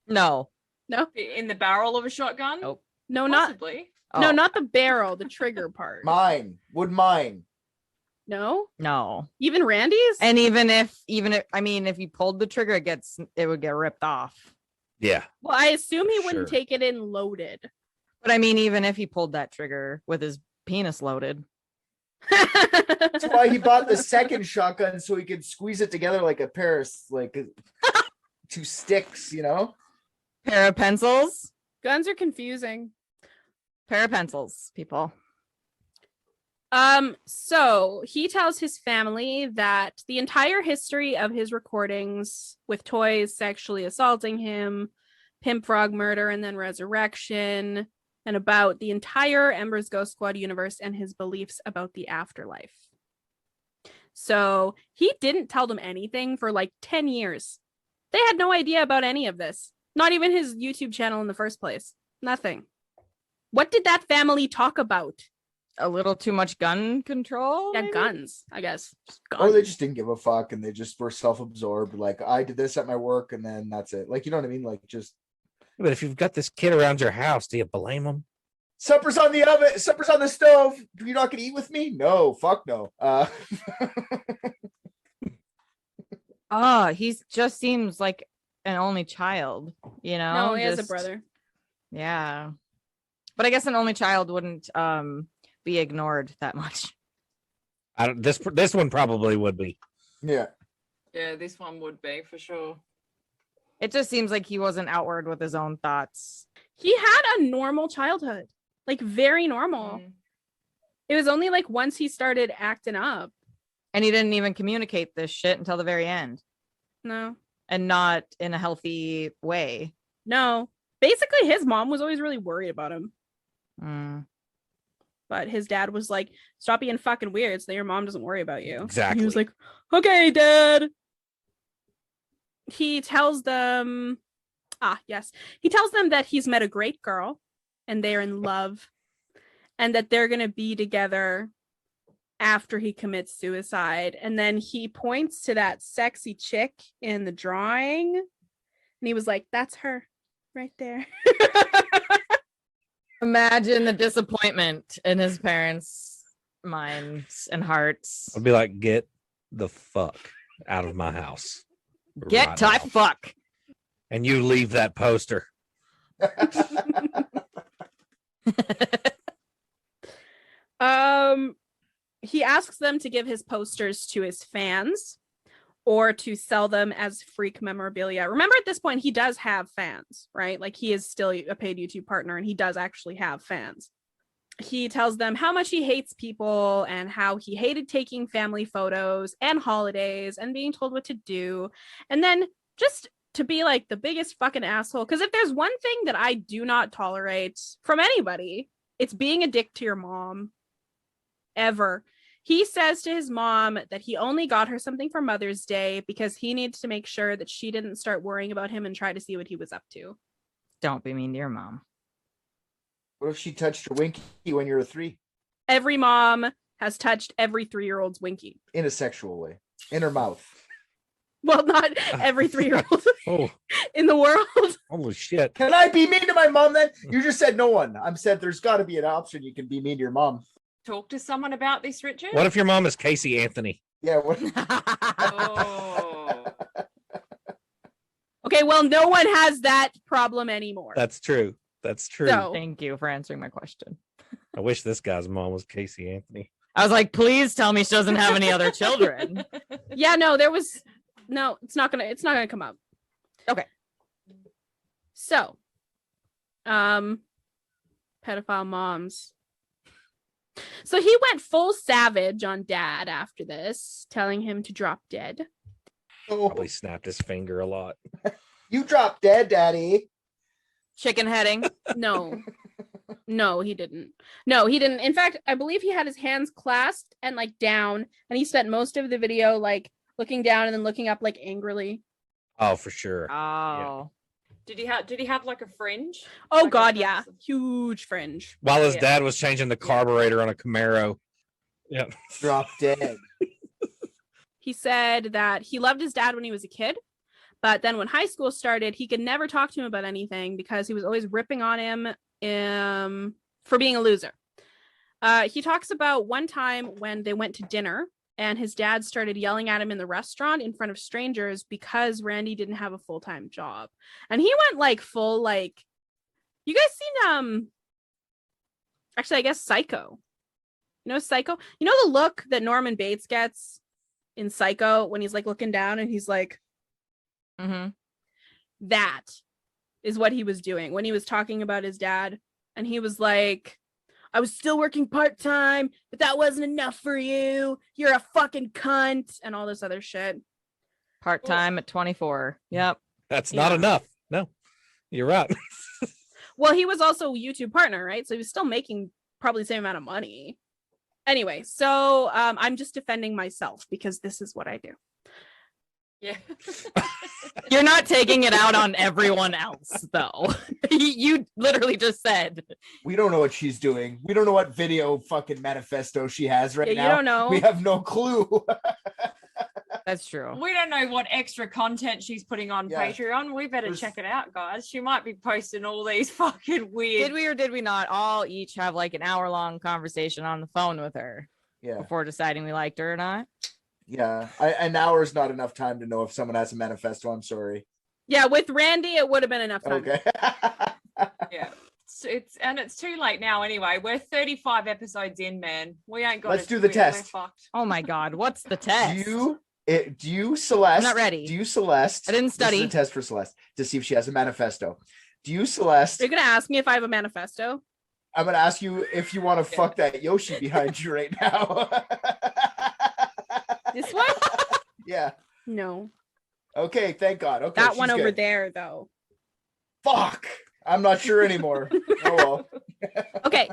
No. No, In the barrel of a shotgun? Nope. no, Possibly. no, Oh, not the barrel, the trigger part. Mine. Would mine. No, no. even Randy's. And even if I mean, if you pulled the trigger, it would get ripped off. Yeah. Well, I assume he wouldn't Sure. take it in loaded. But I mean, even if he pulled that trigger with his penis loaded, That's why he bought the second shotgun so he could squeeze it together like a pair of two sticks, you know? pair of pencils, Guns are confusing. pair of pencils, people. So he tells his family that the entire history of his recordings with toys sexually assaulting him, Pimp Frog murder, and then resurrection, and about the entire Ember's Ghost Squad universe and his beliefs about the afterlife. So he didn't tell them anything for like 10 years. They had no idea about any of this. Not even his YouTube channel in the first place. Nothing. What did that family talk about? A little too much gun control. Yeah, maybe? guns, I guess. Just Or guns. they just didn't give a fuck and they just were self-absorbed. Like, I did this at my work and then that's it. Like, you know what I mean? Like, just But if you've got this kid around your house, do you blame him? supper's on the oven, supper's on the stove. You're not gonna eat with me? No, fuck no. Oh, he just seems like an only child, you know? No, he has a Just- brother. Yeah. But I guess an only child wouldn't be ignored that much. I don't. This one probably would be. Yeah. Yeah, this one would be for sure. It just seems like he wasn't outward with his own thoughts. He had a normal childhood, like very normal. Mm. It was only like once he started acting up. And he didn't even communicate this shit until the very end. No, And not in a healthy way. no. Basically, his mom was always really worried about him. Mm. But his dad was like, stop being fucking weird so that your mom doesn't worry about you. Exactly. He was like, okay, dad. He tells them, he tells them that he's met a great girl and they're in love and that they're going to be together after he commits suicide. And then he points to that sexy chick in the drawing and he was like, that's her right there. Imagine the disappointment in his parents' minds and hearts. I'd be like, get the fuck out of my house. Get right type now. fuck. And you leave that poster. He asks them to give his posters to his fans or to sell them as freak memorabilia. Remember, at this point, he does have fans, right? Like, he is still a paid YouTube partner and he does actually have fans. He tells them how much he hates people and how he hated taking family photos and holidays and being told what to do. And then just to be like the biggest fucking asshole. Because if there's one thing that I do not tolerate from anybody, it's being a dick to your mom. Ever. He says to his mom that he only got her something for Mother's Day because he needs to make sure that she didn't start worrying about him and try to see what he was up to. Don't be mean to your mom. What if she touched your winky when you were 3? Every mom has touched every 3-year-old's winky. In a sexual way. In her mouth. Well, not every 3-year-old Oh, in the world. holy shit. Can I be mean to my mom then? You just said no one. I'm said there's got to be an option you can be mean to your mom. Talk to someone about this, Richard. What if your mom is Casey Anthony? Yeah. What? Oh. Okay, well, no one has that problem anymore. That's true. That's true. So, Thank you for answering my question. I wish this guy's mom was Casey Anthony. I was like, please tell me she doesn't have any other children. yeah, no, it's not gonna come up. Okay. So, pedophile moms. So he went full savage on dad after this, telling him to drop dead. Oh, Probably snapped his finger a lot. you dropped dead, daddy. Chicken heading. No. No, he didn't. No, he didn't. In fact, I believe he had his hands clasped and like down, and he spent most of the video like looking down and then looking up like angrily. Oh, for sure. Oh. Did he have like a fringe? Oh Like a god, yeah. massive- Huge fringe. While his Yeah. dad was changing the carburetor on a Camaro. Yeah. Drop dead. He said that he loved his dad when he was a kid, But then when high school started, he could never talk to him about anything because he was always ripping on him for being a loser. He talks about one time when they went to dinner and his dad started yelling at him in the restaurant in front of strangers because Randy didn't have a full-time job. And he went like full, like, you guys seen, actually, I guess Psycho. You know Psycho? You know the look that Norman Bates gets in Psycho when he's like looking down and he's like, that is what he was doing when he was talking about his dad. And he was like, I was still working part-time, but that wasn't enough for you. You're a fucking cunt and all this other shit. Part-time at 24. Yep. That's not enough. No, you're right. Well, he was also a YouTube partner, right? So he was still making probably the same amount of money. Anyway, so I'm just defending myself because this is what I do. Yeah. You're not taking it out on everyone else, though. You literally just said. We don't know what she's doing. We don't know what video fucking manifesto she has right now. You don't know. We have no clue. That's true. We don't know what extra content she's putting on Patreon. We better check it out, guys. She might be posting all these fucking weird. Did we or did we not all each have like an hour-long conversation on the phone with her before deciding we liked her or not? Yeah, an hour is not enough time to know if someone has a manifesto. I'm sorry. Yeah, with Randy, it would have been enough time. Okay. Yeah, it's too late now. Anyway, we're 35 episodes in, man. We ain't got. Let's do the test. Oh my god, what's the test? Do you, Celeste? I'm not ready. Do you, Celeste? I didn't study. This is a test for Celeste to see if she has a manifesto. Do you, Celeste? You're gonna ask me if I have a manifesto? I'm gonna ask you if you want to fuck that Yoshi behind you right now. This one? Yeah. No. Okay, thank God. Okay, that one over good. there, though. Fuck. I'm not sure anymore. Oh well. Okay.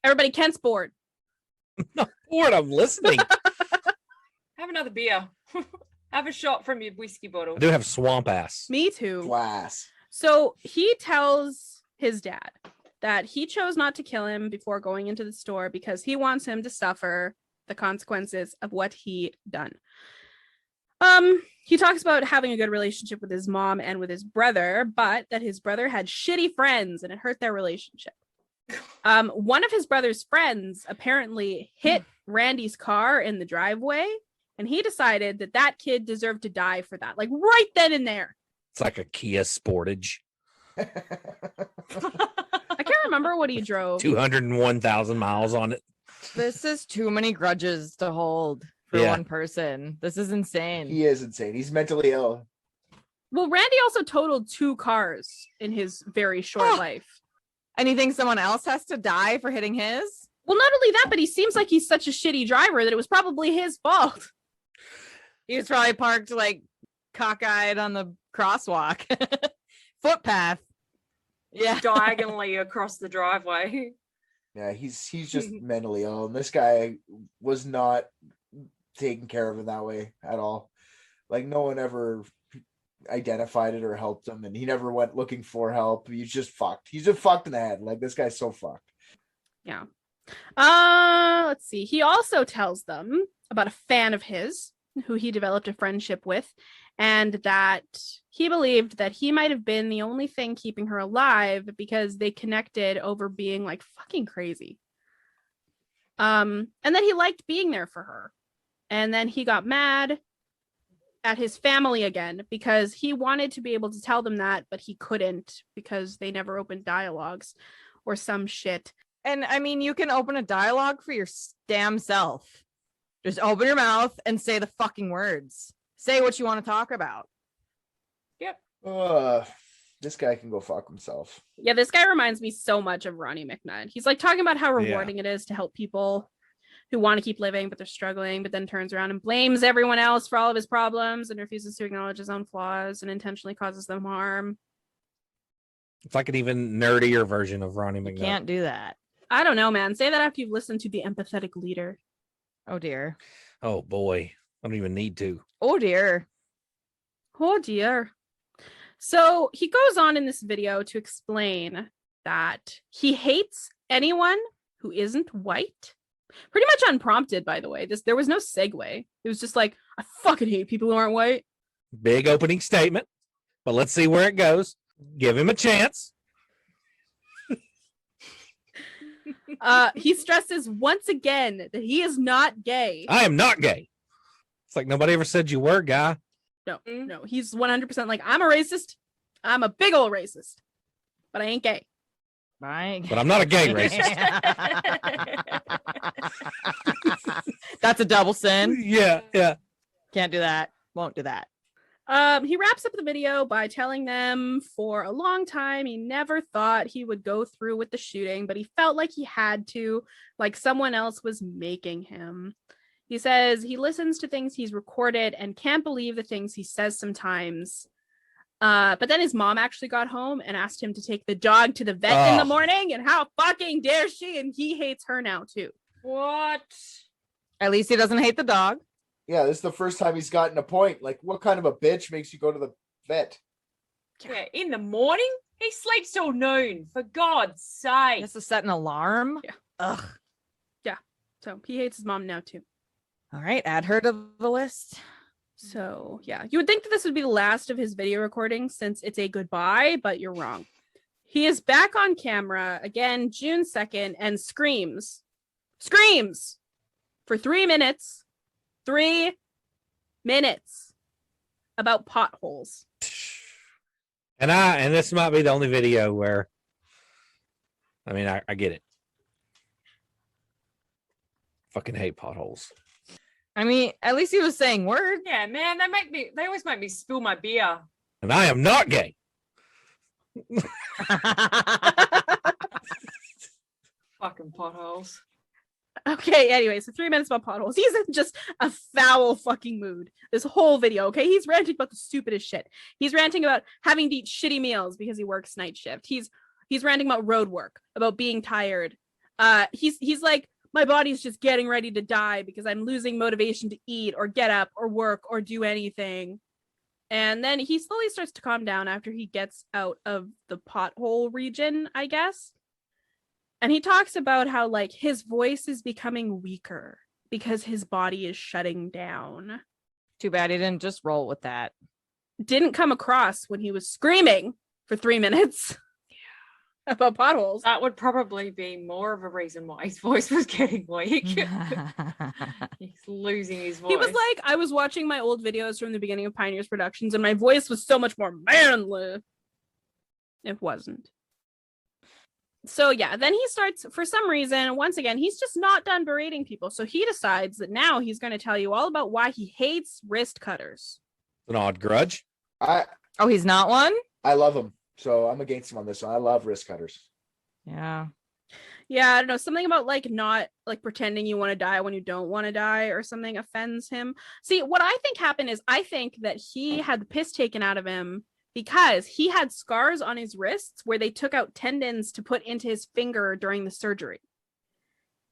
Everybody, Kent's bored. No, bored. I'm listening. Have another beer. Have a shot from your whiskey bottle. I do have swamp ass. Me too. Glass. So he tells his dad that he chose not to kill him before going into the store because he wants him to suffer the consequences of what he done. He talks about having a good relationship with his mom and with his brother, but that his brother had shitty friends and it hurt their relationship. One of his brother's friends apparently hit Randy's car in the driveway, and he decided that that kid deserved to die for that, like right then and there. It's like a Kia Sportage. I can't remember what he drove. 201,000 miles on it. This is too many grudges to hold for one person. This is insane. He is insane. He's mentally ill. Well, Randy also totaled 2 cars in his very short life. And you think someone else has to die for hitting his? Well, not only that, but he seems like he's such a shitty driver that it was probably his fault. He was probably parked like cockeyed on the crosswalk. Footpath. Yeah. Diagonally across the driveway. Yeah, he's just mentally ill. And this guy was not taking care of him that way at all. Like, no one ever identified it or helped him, and he never went looking for help. He's just fucked. He's just fucked in the head. Like, this guy's so fucked. Yeah. Let's see. He also tells them about a fan of his who he developed a friendship with, and that he believed that he might have been the only thing keeping her alive because they connected over being like fucking crazy. And that he liked being there for her. And then he got mad at his family again because he wanted to be able to tell them that, but he couldn't because they never opened dialogues or some shit. And I mean, you can open a dialogue for your damn self. Just open your mouth and say the fucking words. Say what you want to talk about. Yep. This guy can go fuck himself. Yeah, this guy reminds me so much of Ronnie McNutt. He's like talking about how rewarding it is to help people who want to keep living, but they're struggling, but then turns around and blames everyone else for all of his problems and refuses to acknowledge his own flaws and intentionally causes them harm. It's like an even nerdier version of Ronnie McNutt. You can't do that. I don't know, man. Say that after you've listened to The Empathetic Leader. Oh dear. Oh boy. I don't even need to. Oh dear. Oh dear. So he goes on in this video to explain that he hates anyone who isn't white. Pretty much unprompted, by the way. There was no segue. It was just like, I fucking hate people who aren't white. Big opening statement, but let's see where it goes. Give him a chance. He stresses once again that he is not gay. I am not gay. It's like nobody ever said you were, guy. No, he's 100% like, I'm a racist. I'm a big old racist, but I ain't gay. Right. But I'm not a gay racist. That's a double sin. Yeah. Can't do that. Won't do that. He wraps up the video by telling them for a long time he never thought he would go through with the shooting, but he felt like he had to, like someone else was making him. He says he listens to things he's recorded and can't believe the things he says sometimes. But then his mom actually got home and asked him to take the dog to the vet in the morning, and how fucking dare she? And he hates her now too. What? At least he doesn't hate the dog. Yeah, this is the first time he's gotten a point. Like, what kind of a bitch makes you go to the vet? Yeah, in the morning? He sleeps till noon, for God's sake. He has to set an alarm. Yeah. Ugh. So he hates his mom now too. All right, add her to the list. So yeah, you would think that this would be the last of his video recordings since it's a goodbye, but you're wrong. He is back on camera again, June 2nd, and screams for 3 minutes. 3 minutes about potholes. And this might be the only video where, I mean, I get it. Fucking hate potholes. I mean, at least he was saying words. Yeah, man, they always make me spill my beer. And I am not gay. Fucking potholes. Okay, anyway, so 3 minutes about potholes. He's in just a foul fucking mood this whole video, okay? He's ranting about the stupidest shit. He's ranting about having to eat shitty meals because he works night shift. He's ranting about road work, about being tired. He's like, my body's just getting ready to die because I'm losing motivation to eat or get up or work or do anything. And then he slowly starts to calm down after he gets out of the pothole region, I guess. And he talks about how, like, his voice is becoming weaker because his body is shutting down. Too bad he didn't just roll with that. Didn't come across when he was screaming for 3 minutes about potholes. That would probably be more of a reason why his voice was getting weak. He's losing his voice. He was like, I was watching my old videos from the beginning of Pioneers Productions and my voice was so much more manly. It wasn't. So yeah, then he starts, for some reason, once again, he's just not done berating people. So he decides that now he's going to tell you all about why he hates wrist cutters. An odd grudge. I He's not one? love him, so I'm against him on this one. I love wrist cutters. Yeah. Yeah, I don't know. Something about like not like pretending you want to die when you don't want to die or something offends him. See, what I think happened is I think that he had the piss taken out of him because he had scars on his wrists where they took out tendons to put into his finger during the surgery.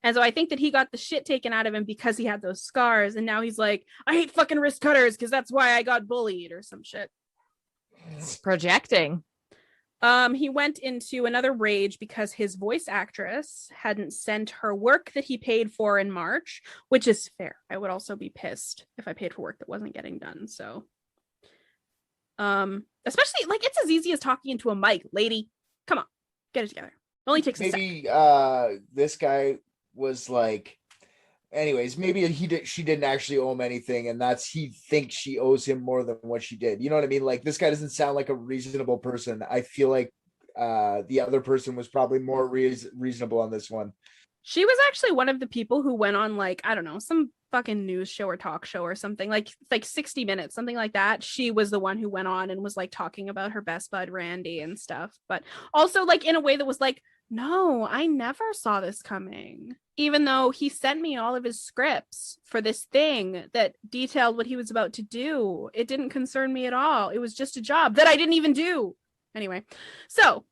And so I think that he got the shit taken out of him because he had those scars. And now he's like, I hate fucking wrist cutters because that's why I got bullied or some shit. Projecting. He went into another rage because his voice actress hadn't sent her work that he paid for in March, which is fair. I would also be pissed if I paid for work that wasn't getting done. So, especially like it's as easy as talking into a mic, lady. Come on, get it together. It only takes a second. Maybe this guy was like, anyways, maybe she didn't actually owe him anything, and he thinks she owes him more than what she did. You know what I mean? Like, this guy doesn't sound like a reasonable person. I feel like the other person was probably more reasonable on this one. She was actually one of the people who went on, like, I don't know, some fucking news show or talk show or something, like 60 Minutes, something like that. She was the one who went on and was like talking about her best bud Randy and stuff, but also like in a way that was like, no, I never saw this coming. Even though he sent me all of his scripts for this thing that detailed what he was about to do, it didn't concern me at all. It was just a job that I didn't even do. Anyway, so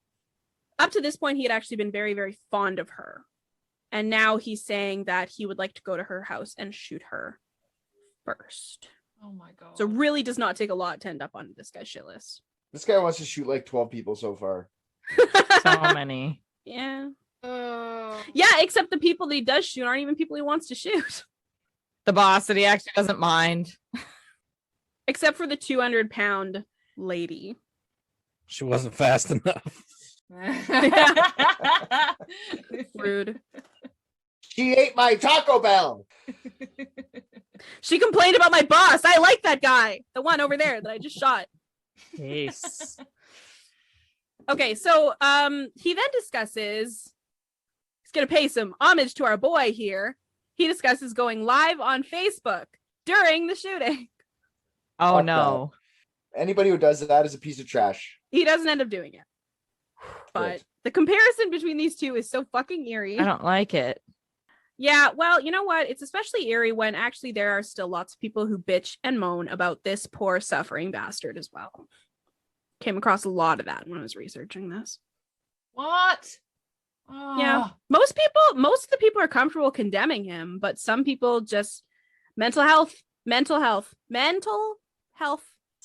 up to this point, he had actually been very, very fond of her. And now he's saying that he would like to go to her house and shoot her first. Oh my God. So really does not take a lot to end up on this guy's shit list. This guy wants to shoot like 12 people so far. So many. Yeah. Yeah, except the people that he does shoot aren't even people he wants to shoot. The boss that he actually doesn't mind. Except for the 200-pound lady. She wasn't fast enough. Rude. She ate my Taco Bell. She complained about my boss. I like that guy. The one over there that I just shot. Yes. Okay, so he then discusses he's gonna pay some homage to our boy here. He discusses going live on Facebook during the shooting. Oh Fuck no. Anybody who does that is a piece of trash. He doesn't end up doing it. But the comparison between these two is so fucking eerie. I don't like it. Yeah, well, you know what? It's especially eerie when actually there are still lots of people who bitch and moan about this poor suffering bastard as well. Came across a lot of that when I was researching this. What? Yeah. Most of the people are comfortable condemning him, but some people just mental health. It's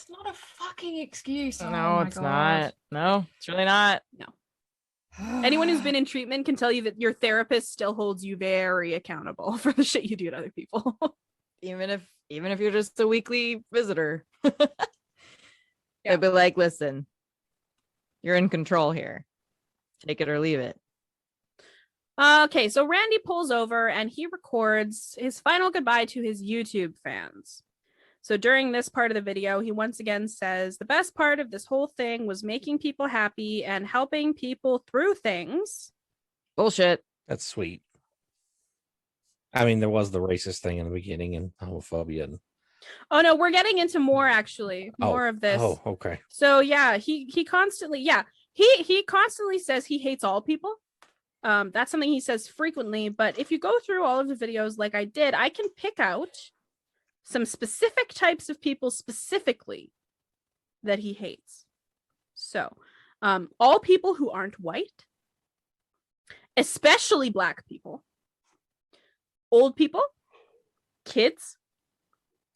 not a fucking excuse. Oh No, my it's God. not. No, it's really not. Anyone who's been in treatment can tell you that your therapist still holds you very accountable for the shit you do to other people. Even if you're just a weekly visitor. Yeah. They'd be like, listen, you're in control here. Take it or leave it. Okay, so Randy pulls over and he records his final goodbye to his YouTube fans. So during this part of the video, he once again says, the best part of this whole thing was making people happy and helping people through things. Bullshit. That's sweet. I mean, there was the racist thing in the beginning and homophobia. And... Oh no, we're getting into more actually. More of this. Oh, okay. So yeah, he constantly, he constantly says he hates all people. That's something he says frequently, but if you go through all of the videos like I did, I can pick out some specific types of people specifically that he hates. So, all people who aren't white, especially Black people, old people, kids,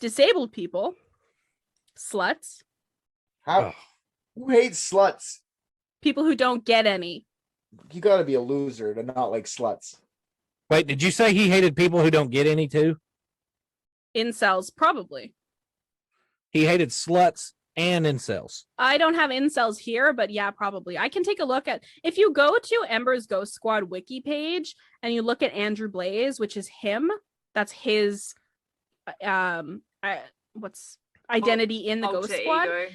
disabled people, sluts, How? Who hates sluts? people who don't get any. You got to be a loser to not like sluts. Wait, did you say he hated people who don't get any too? Incels, probably. He hated sluts and incels. I don't have incels here, but yeah, probably. I can take a look at, if you go to Ember's Ghost Squad wiki page and you look at Andrew Blaze, which is him, that's his identity in the Ghost Squad. Ego.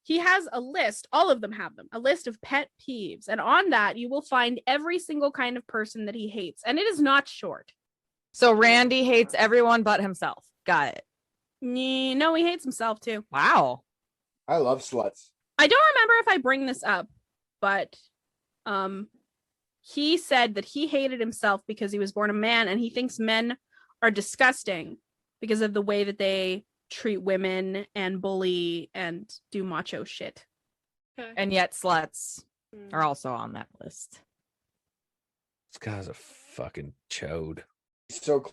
He has a list, all of them have them, a list of pet peeves. And on that, you will find every single kind of person that he hates. And it is not short. So Randy hates everyone but himself. Got it. No, he hates himself too. Wow. I love sluts. I don't remember if I bring this up, but he said that he hated himself because he was born a man and he thinks men are disgusting because of the way that they treat women and bully and do macho shit. Okay. And yet sluts are also on that list. This guy's a fucking chode. He's so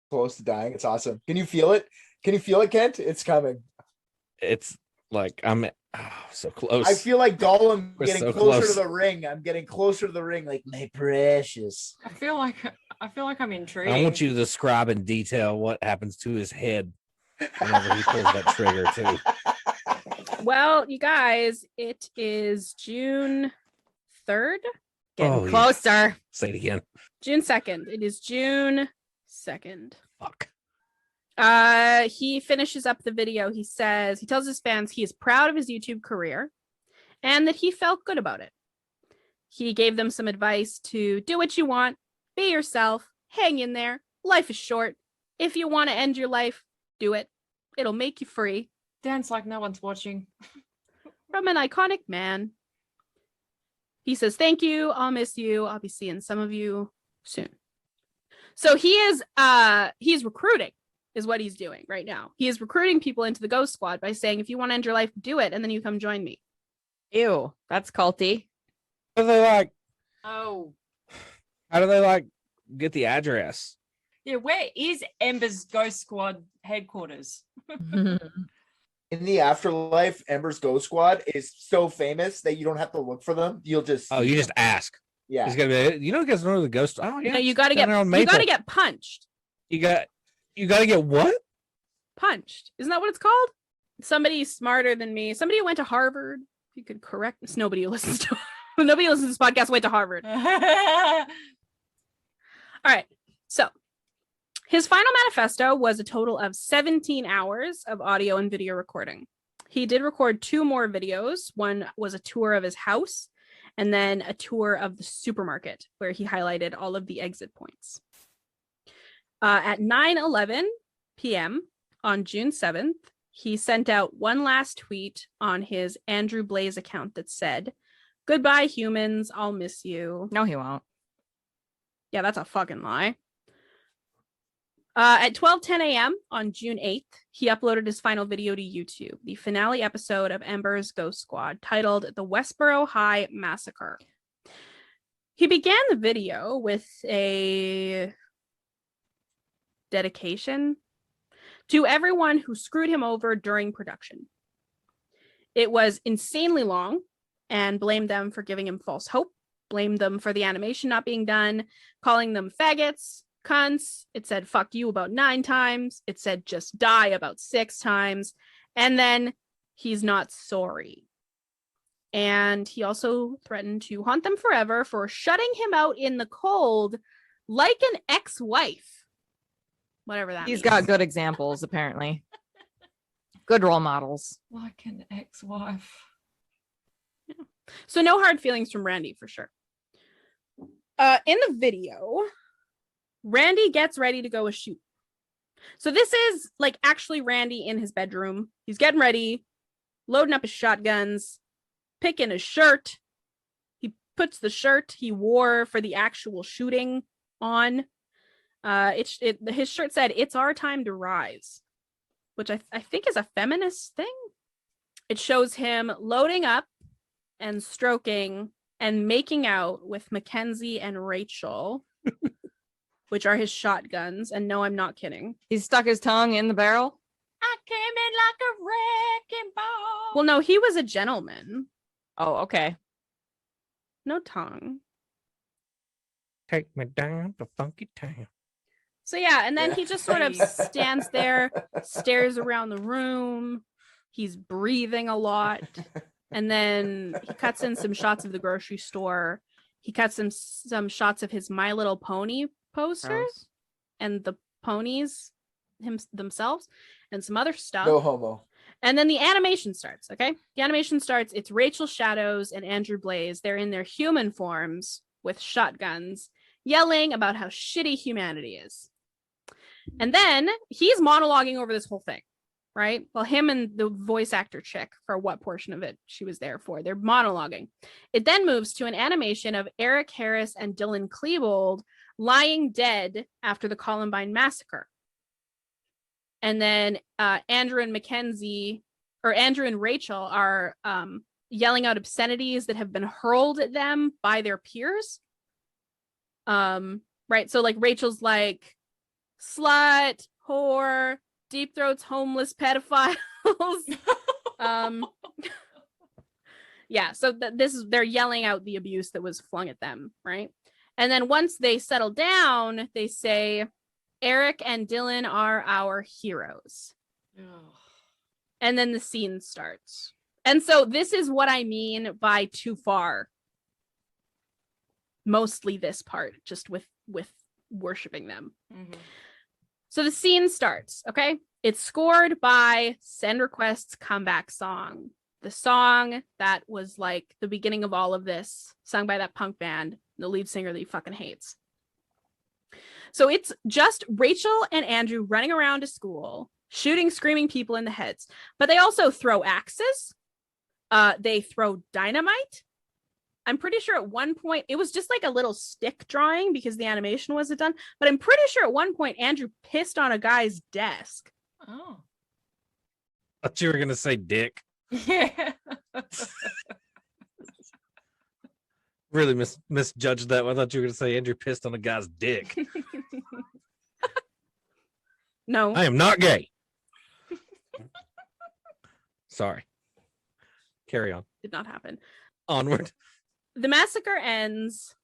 close to dying. It's awesome. Can you feel it? Can you feel it, Kent? It's coming. It's like I'm so close. I feel like Gollum We're getting so closer close. to the ring. I'm getting closer to the ring, like my precious. I feel like I'm intrigued. I want you to describe in detail what happens to his head whenever he pulls that trigger too. Well, you guys, it is June 3rd. Getting Oh, yeah. closer. Say it again. June 2nd. It is June 2nd. Fuck. He finishes up the video. He tells his fans he is proud of his YouTube career and that he felt good about it. He gave them some advice to do what you want, be yourself, hang in there. Life is short. If you want to end your life, do it. It'll make you free. Dance like no one's watching. From an iconic man. He says, thank you. I'll miss you. I'll be seeing some of you soon. So he's recruiting is what he's doing right now. He is recruiting people into the Ghost Squad by saying, if you want to end your life, do it. And then you come join me. Ew, that's culty. How do they like? Oh. How do they like get the address? Yeah, where is Ember's Ghost Squad headquarters? In the afterlife, Ember's Ghost Squad is so famous that you don't have to look for them. You'll just Oh, you just ask. yeah. He's gonna be. You know, guys know the ghost. Oh yeah. No, you it's got to down get there on Maple. get punched. You got to get what? punched. Isn't that what it's called? Somebody smarter than me. Somebody who went to Harvard. You could correct this. Nobody who listens to this podcast went to Harvard. All right. So his final manifesto was a total of 17 hours of audio and video recording. He did record 2 more videos. One was a tour of his house, and then a tour of the supermarket where he highlighted all of the exit points. At 9:11 p.m. on June 7th, he sent out one last tweet on his Andrew Blaze account that said, "Goodbye, humans. I'll miss you." No, he won't. Yeah, that's a fucking lie. At 12:10 a.m. on June 8th, he uploaded his final video to YouTube, the finale episode of Ember's Ghost Squad, titled The Westboro High Massacre. He began the video with a dedication to everyone who screwed him over during production. It was insanely long and blamed them for giving him false hope, blamed them for the animation not being done, calling them faggots, cunts. It said fuck you about 9 times. It said just die about 6 times. And then he's not sorry. And he also threatened to haunt them forever for shutting him out in the cold like an ex-wife. Whatever that He's means. got good examples, apparently. Good role models. Like an ex-wife. Yeah. So no hard feelings from Randy for sure. In the video, Randy gets ready to go a shoot. So this is like actually Randy in his bedroom. He's getting ready, loading up his shotguns, picking his shirt. He puts the shirt he wore for the actual shooting on. His shirt said, "It's our time to rise," which I think is a feminist thing. It shows him loading up and stroking and making out with Mackenzie and Rachel, which are his shotguns. And no, I'm not kidding. He stuck his tongue in the barrel. I came in like a wrecking ball. Well, no, he was a gentleman. Oh, okay. No tongue. Take me down to funky town. So yeah, and then he just sort of stands there, stares around the room. He's breathing a lot. And then he cuts in some shots of the grocery store. He cuts in some shots of his My Little Pony posters and the ponies themselves and some other stuff. No homo. And then the animation starts, okay? The animation starts. It's Rachel Shadows and Andrew Blaze. They're in their human forms with shotguns, yelling about how shitty humanity is. And then he's monologuing over this whole thing, right? Well, him and the voice actor chick, for what portion of it she was there for, they're monologuing. It then moves to an animation of Eric Harris and Dylan Klebold lying dead after the Columbine massacre. And then Andrew and Rachel are yelling out obscenities that have been hurled at them by their peers. Right. So like Rachel's like, slut, whore, deep throats, homeless, pedophiles. Yeah, so they're yelling out the abuse that was flung at them, right? And then once they settle down, they say, "Eric and Dylan are our heroes." And then the scene starts. And so this is what I mean by too far. Mostly this part, just with worshiping them. Mm-hmm. So the scene starts, okay? It's scored by Send Request's comeback song. The song that was like the beginning of all of this, sung by that punk band, the lead singer that he fucking hates. So it's just Rachel and Andrew running around to school, shooting screaming people in the heads. But they also throw axes. They throw dynamite. I'm pretty sure at one point, it was just like a little stick drawing because the animation wasn't done. But I'm pretty sure at one point, Andrew pissed on a guy's desk. Oh. I thought you were going to say dick. Yeah. Really misjudged that. I thought you were going to say Andrew pissed on a guy's dick. No. I am not gay. Sorry. Carry on. Did not happen. Onward. The massacre ends,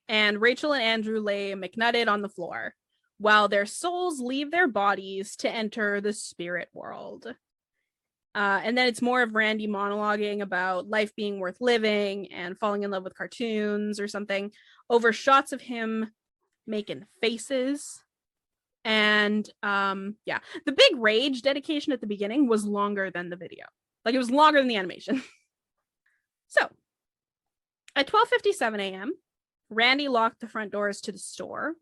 and Rachel and Andrew lay McNutted on the floor, while their souls leave their bodies to enter the spirit world. And then it's more of Randy monologuing about life being worth living and falling in love with cartoons or something over shots of him making faces. And the big rage dedication at the beginning was longer than the video. Like, it was longer than the animation. So at 12:57 a.m., Randy locked the front doors to the store.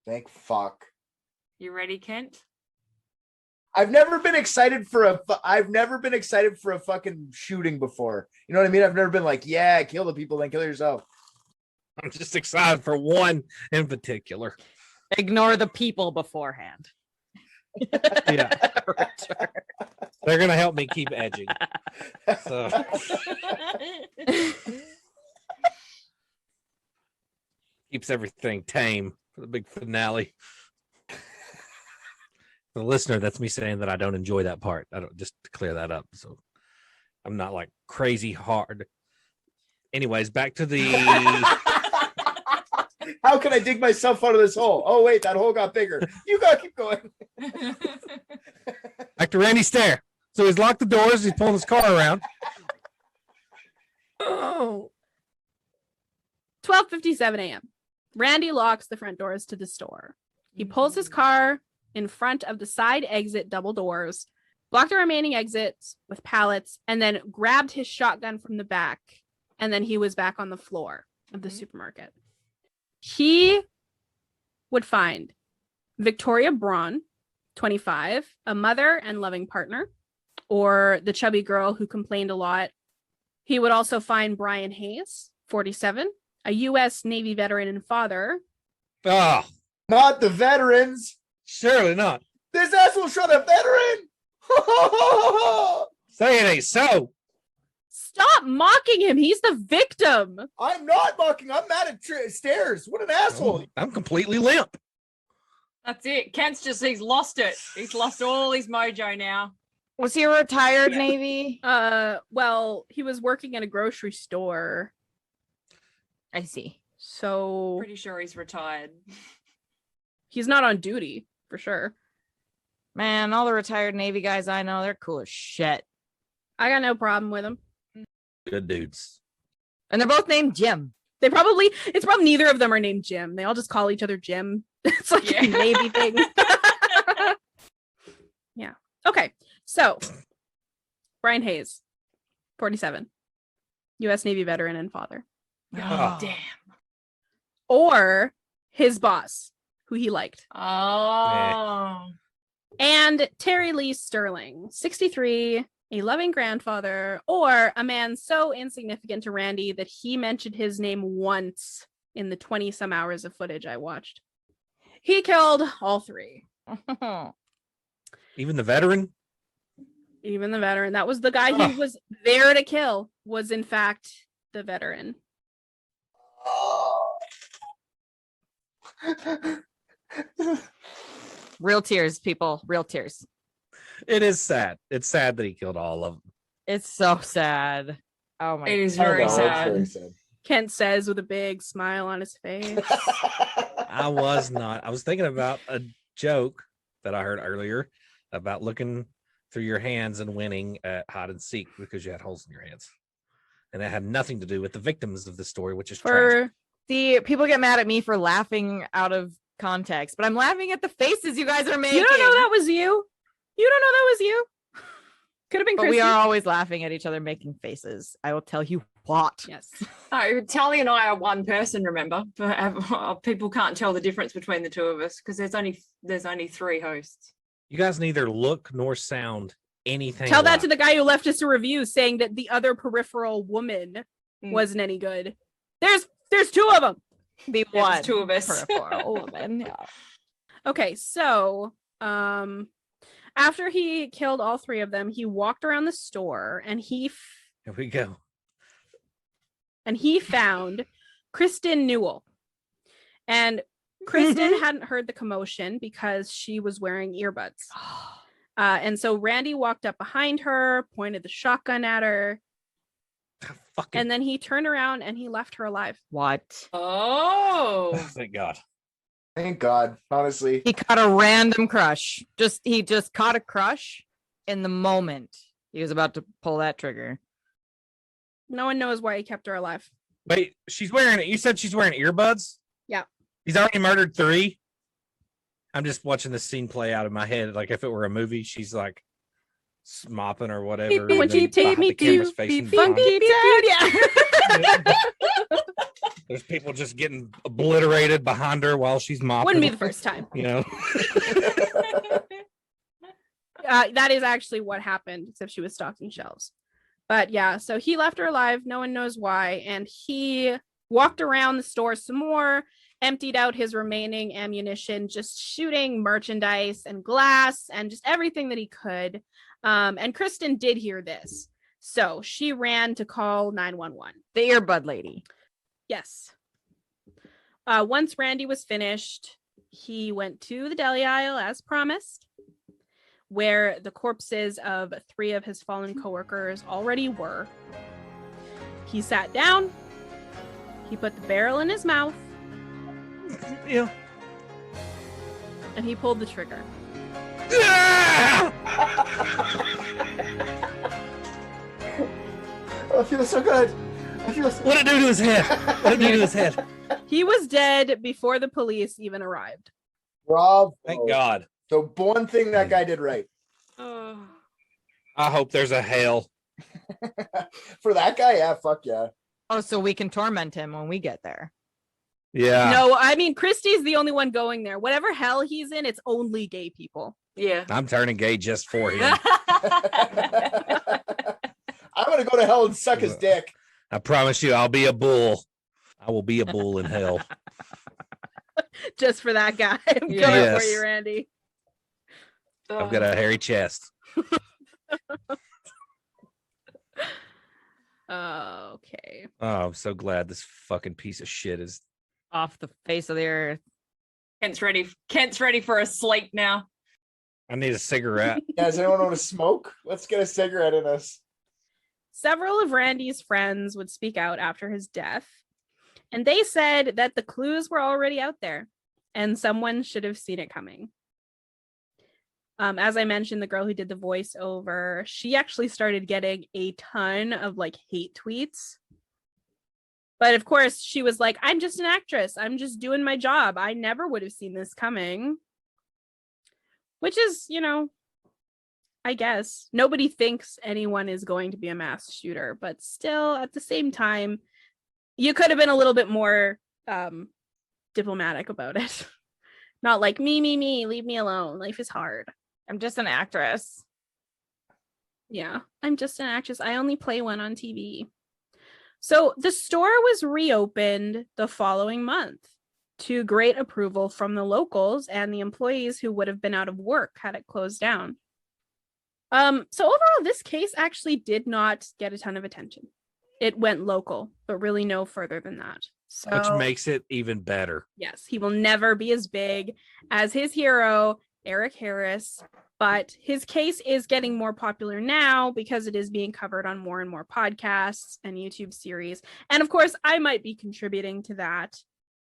Thank fuck. You ready, Kent? I've never been excited for a fucking shooting before. You know what I mean? I've never been like, yeah, kill the people, then kill yourself. I'm just excited for one in particular. Ignore the people beforehand. Yeah. They're gonna help me keep edging. So. Keeps everything tame for the big finale. For the listener, that's me saying that I don't enjoy that part. I don't, just to clear that up. So I'm not like crazy hard. Anyways, back to the How can I dig myself out of this hole? Oh wait, that hole got bigger. You gotta keep going. back to Randy Stair. So he's locked the doors, he's pulling his car around. Oh. 12:57 a.m. Randy locks the front doors to the store. He pulls his car in front of the side exit double doors, blocked the remaining exits with pallets, and then grabbed his shotgun from the back. And then he was back on the floor of the supermarket. He would find Victoria Braun, 25, a mother and loving partner, or the chubby girl who complained a lot. He would also find Brian Hayes, 47, a U.S. Navy veteran and father. Oh, Not the veterans. surely not. This asshole shot a veteran. Say it ain't so. Stop mocking him. He's the victim. I'm not mocking. I'm mad at Stairs. What an asshole. I'm completely limp. That's it. Kent's he's lost it. He's lost all his mojo now. Was he a retired Navy? Well, he was working at a grocery store. I see. So Pretty sure he's retired. he's not on duty for sure. Man, all the retired Navy guys I know, they're cool as shit. I got no problem with him. Good dudes. And they're both named Jim. It's probably neither of them are named Jim. They all just call each other Jim. It's like a Navy thing. Yeah. Okay. So Brian Hayes, 47, U.S. Navy veteran and father. Oh, damn. Or his boss, who he liked. Oh. And Terry Lee Sterling, 63, a loving grandfather, or a man so insignificant to Randy that he mentioned his name once in the 20 some hours of footage I watched. He killed all three. Even the veteran? Even the veteran. That was the guy he was there to kill, was in fact the veteran. Real tears, people. Real tears. It is sad. It's sad that he killed all of them. It's so sad. Oh my It is I know, very it's sad. very sad. Kent says with a big smile on his face. I was not. I was thinking about a joke that I heard earlier about looking through your hands and winning at hide and seek because you had holes in your hands. And that had nothing to do with the victims of the story, which is tragic. See, people get mad at me for laughing out of context, but I'm laughing at the faces you guys are making. You don't know that was you? You don't know that was you? Could have been But Christy. we are always laughing at each other making faces. I will tell you what. Yes. No, Tally and I are one person, remember? But people can't tell the difference between the two of us because there's only three hosts. You guys neither look nor sound anything. Tell that alike. to the guy who left us a review saying that the other peripheral woman Mm. wasn't any good. There's two of them. The There's one two of us. peripheral woman. Yeah. Okay, so after he killed all three of them, he walked around the store and Here we go. he found Kristen Newell. And Kristen hadn't heard the commotion because she was wearing earbuds. And so Randy walked up behind her, pointed the shotgun at her, Fucking. and then he turned around and he left her alive. What? Oh. Thank God. Thank God, honestly. He caught a random crush. He just caught a crush in the moment he was about to pull that trigger. No one knows why he kept her alive. Wait, you said she's wearing earbuds? Yeah. He's already murdered 3. I'm just watching this scene play out in my head. Like if it were a movie, she's like mopping or whatever. Beep, and then beep, beep, the beep, camera's beep, facing beep, behind. beep, Yeah. There's people just getting obliterated behind her while she's mopping. Wouldn't be the first time. You know. That is actually what happened, except she was stocking shelves. But yeah, so he left her alive. No one knows why. And he walked around the store some more, emptied out his remaining ammunition, just shooting merchandise and glass and just everything that he could. And Kristen did hear this. So she ran to call 911. The earbud lady. Yes. Once Randy was finished, he went to the deli aisle as promised, where the corpses of 3 of his fallen coworkers already were. He sat down, he put the barrel in his mouth, Yeah. and he pulled the trigger. Oh, I feel so good. I feel so What'd it do to his head? What'd it do to his head? He was dead before the police even arrived. Bravo. Thank God. So one thing that guy did right. I hope there's a hell. For that guy, yeah, fuck yeah. Oh, so we can torment him when we get there. Yeah. No, I mean, Christie's the only one going there. Whatever hell he's in, it's only gay people. Yeah. I'm turning gay just for him. I'm gonna go to hell and suck his dick. I promise you, I'll be a bull. I will be a bull in hell. Just for that guy. I'm coming Yes. for you, Randy. I've got a hairy chest. Okay. Oh, I'm so glad this fucking piece of shit is. Off the face of the earth. Kent's ready for a sleep now. I need a cigarette. Yeah, does anyone want to smoke? Let's get a cigarette in us. Several of Randy's friends would speak out after his death, and they said that the clues were already out there and someone should have seen it coming. As I mentioned, the girl who did the voiceover, she actually started getting a ton of like hate tweets. But of course, she was like, I'm just an actress. I'm just doing my job. I never would have seen this coming. Which is, you know, I guess nobody thinks anyone is going to be a mass shooter, but still at the same time, you could have been a little bit more diplomatic about it. Not like me, leave me alone. Life is hard. I'm just an actress. Yeah, I'm just an actress. I only play one on TV. So the store was reopened the following month to great approval from the locals and the employees who would have been out of work had it closed down. So overall, this case actually did not get a ton of attention. It went local, but really no further than that. So, Which makes it even better. yes, he will never be as big as his hero, Eric Harris, but his case is getting more popular now because it is being covered on more and more podcasts and YouTube series. And of course, I might be contributing to that.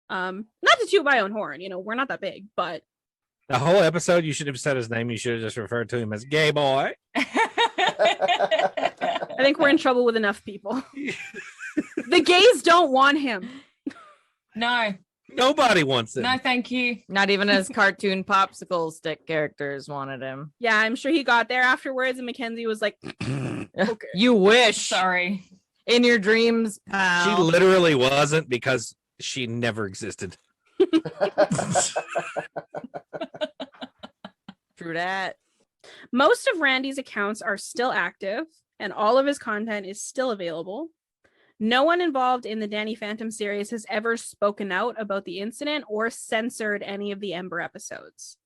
Not to toot my own horn, we're not that big, but The whole episode, you should have said his name. You should have just referred to him as Gay Boy. I think we're in trouble with enough people. The gays don't want him. No, Nobody wants him. no, thank you. Not even his cartoon popsicle stick characters wanted him. Yeah, I'm sure he got there afterwards, and Mackenzie was like, okay. You wish. Sorry. In your dreams, pal. She literally wasn't because she never existed. True that. Most of Randy's accounts are still active, and all of his content is still available. No one involved in the Danny Phantom series has ever spoken out about the incident or censored any of the Ember episodes.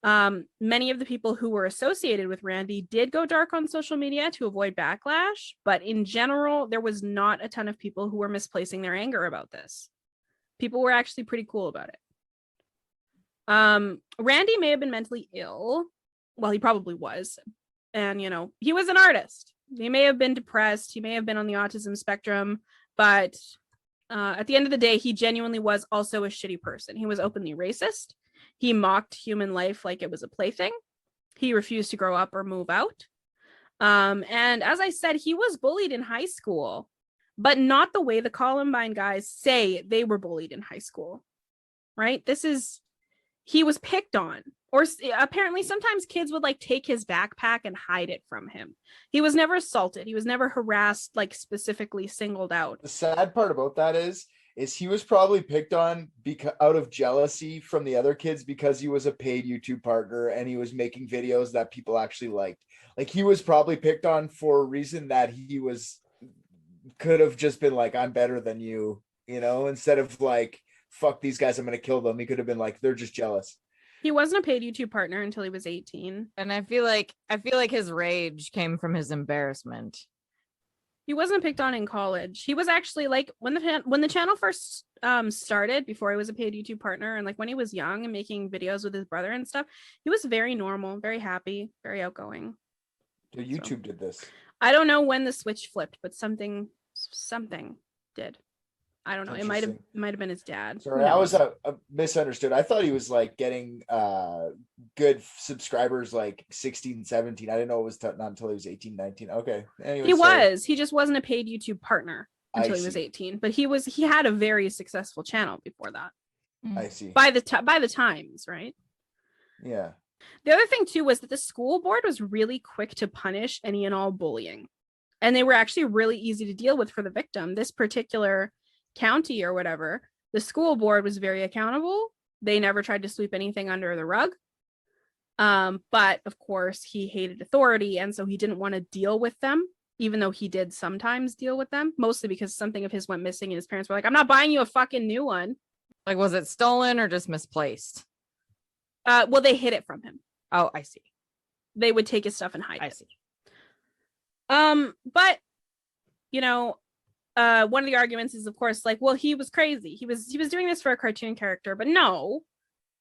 Many of the people who were associated with Randy did go dark on social media to avoid backlash, but in general, there was not a ton of people who were misplacing their anger about this. People were actually pretty cool about it. Randy may have been mentally ill. Well, he probably was. And, he was an artist. He may have been depressed. He may have been on the autism spectrum, but at the end of the day, he genuinely was also a shitty person. He was openly racist. He mocked human life like it was a plaything. He refused to grow up or move out. And as I said, he was bullied in high school, but not the way the Columbine guys say they were bullied in high school, right? He was picked on, or apparently sometimes kids would like take his backpack and hide it from him. He was never assaulted. He was never harassed, like specifically singled out. The sad part about that is he was probably picked on because out of jealousy from the other kids because he was a paid YouTube partner and he was making videos that people actually liked. Like he was probably picked on for a reason that he could have just been like, I'm better than you, instead of like, fuck these guys, I'm going to kill them. He could have been like, they're just jealous. He wasn't a paid YouTube partner until he was 18. And I feel like his rage came from his embarrassment. He wasn't picked on in college. He was actually like when the channel first started, before he was a paid YouTube partner, and like when he was young and making videos with his brother and stuff, he was very normal, very happy, very outgoing. So YouTube did this. I don't know when the switch flipped, but something did. I don't know. It might have been his dad. Sorry, I was misunderstood. I thought he was like getting good subscribers like 16, 17. I didn't know it was not until he was 18, 19. Okay. Anyway, he just wasn't a paid YouTube partner until he was 18, but he had a very successful channel before that. I see. By the times, right? Yeah. The other thing too was that the school board was really quick to punish any and all bullying. And they were actually really easy to deal with for the victim. This particular county or whatever, the school board was very accountable. They never tried to sweep anything under the rug. But of course he hated authority, and so he didn't want to deal with them, even though he did sometimes deal with them, mostly because something of his went missing and his parents were like, I'm not buying you a fucking new one. Like, was it stolen or just misplaced? Well, they hid it from him. Oh, I see. They would take his stuff and hide it. I see. But one of the arguments is, of course, like, well, he was crazy. He was doing this for a cartoon character, but no,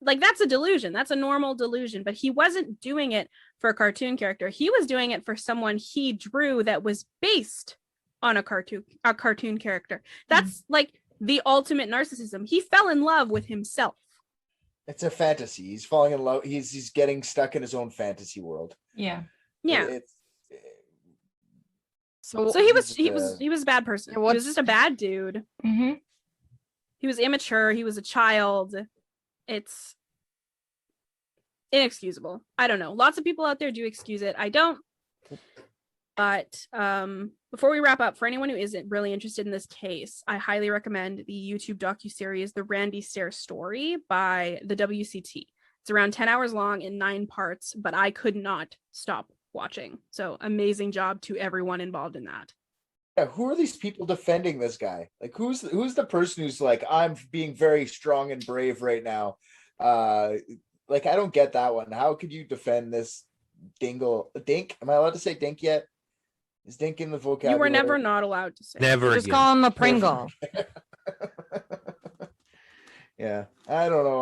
like that's a delusion. That's a normal delusion. But he wasn't doing it for a cartoon character. He was doing it for someone he drew that was based on a cartoon character. That's like the ultimate narcissism. He fell in love with himself. It's a fantasy. He's falling in love. He's getting stuck in his own fantasy world. Yeah. So he was a bad person. He was just a bad dude. Mm-hmm. He was immature. He was a child. It's inexcusable. I don't know. Lots of people out there do excuse it. I don't. But before we wrap up, for anyone who isn't really interested in this case, I highly recommend the YouTube docuseries, The Randy Stair Story by the WCT. It's around 10 hours long in 9 parts, but I could not stop watching. So amazing job to everyone involved in that. Yeah, who are these people defending this guy? Like who's the person who's like, I'm being very strong and brave right now? Like I don't get that one. How could you defend this dink? Am I allowed to say dink yet? Is dink in the vocabulary? You were never not allowed to say. Never. Just call him a Pringle. Yeah, I don't know.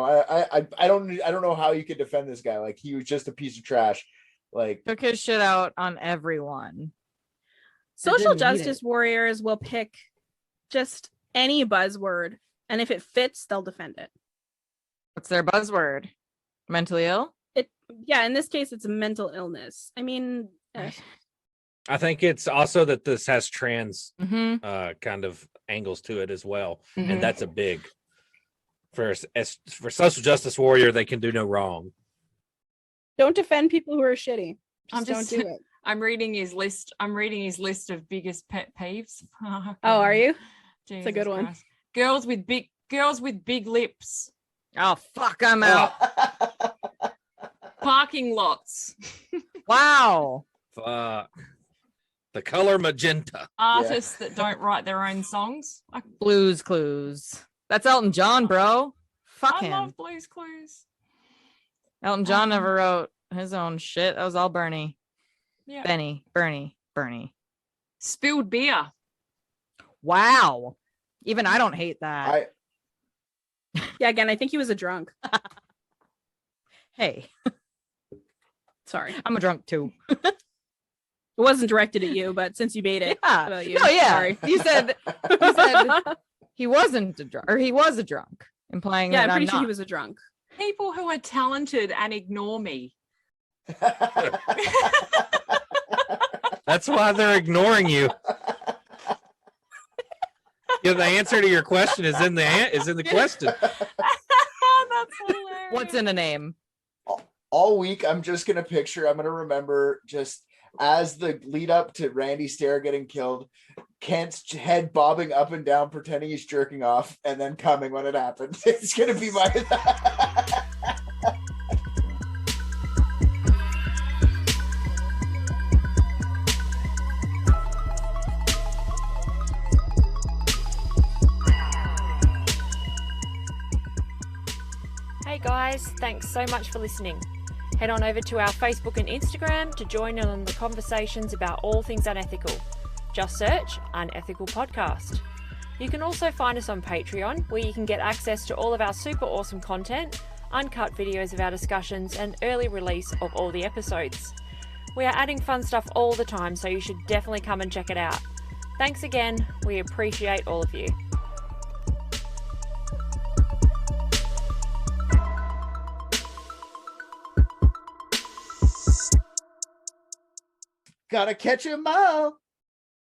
I don't know how you could defend this guy. Like he was just a piece of trash. Like Took his shit out on everyone. Social justice warriors will pick just any buzzword, and if it fits, they'll defend it. What's their buzzword? Mentally ill? In this case, it's a mental illness. I mean, I think it's also that this has trans Mm-hmm. kind of angles to it as well, Mhm. and that's a big for social justice warrior. They can do no wrong. don't defend people who are shitty. I'm Don't do it. I'm reading his list. I'm reading his list of biggest pet peeves. Oh, are you? Jesus a good one. Christ. Girls with big lips. Oh, fuck, I'm out. Parking lots. Wow. Fuck. The color magenta. Artists that don't write their own songs. Blues Clues. That's Elton John, bro. Fuck I him. love Blues Clues. Elton John never wrote his own shit. That was all Bernie. Yeah. Bernie. Spilled beer. Wow. Even I don't hate that. Yeah, again, I think he was a drunk. Hey, Sorry. I'm a drunk too. It wasn't directed at you, but since you made it Yeah. about you. No, yeah. Sorry. You said he wasn't a drunk, or he was a drunk, implying Yeah, that I'm pretty I'm sure he not. was a drunk. People who are talented and ignore me. That's why they're ignoring you. Yeah, the answer to your question is in the question. That's hilarious. What's in a name? All week, I'm gonna remember just as the lead up to Randy Stair getting killed, Kent's head bobbing up and down, pretending he's jerking off, and then coming when it happens. It's gonna be my. Hey guys, thanks so much for listening. Head on over to our Facebook and Instagram to join in on the conversations about all things unethical. Just search Unethical Podcast. You can also find us on Patreon, where you can get access to all of our super awesome content, uncut videos of our discussions, and early release of all the episodes. We are adding fun stuff all the time, so you should definitely come and check it out. Thanks again, we appreciate all of you. Gotta catch 'em all.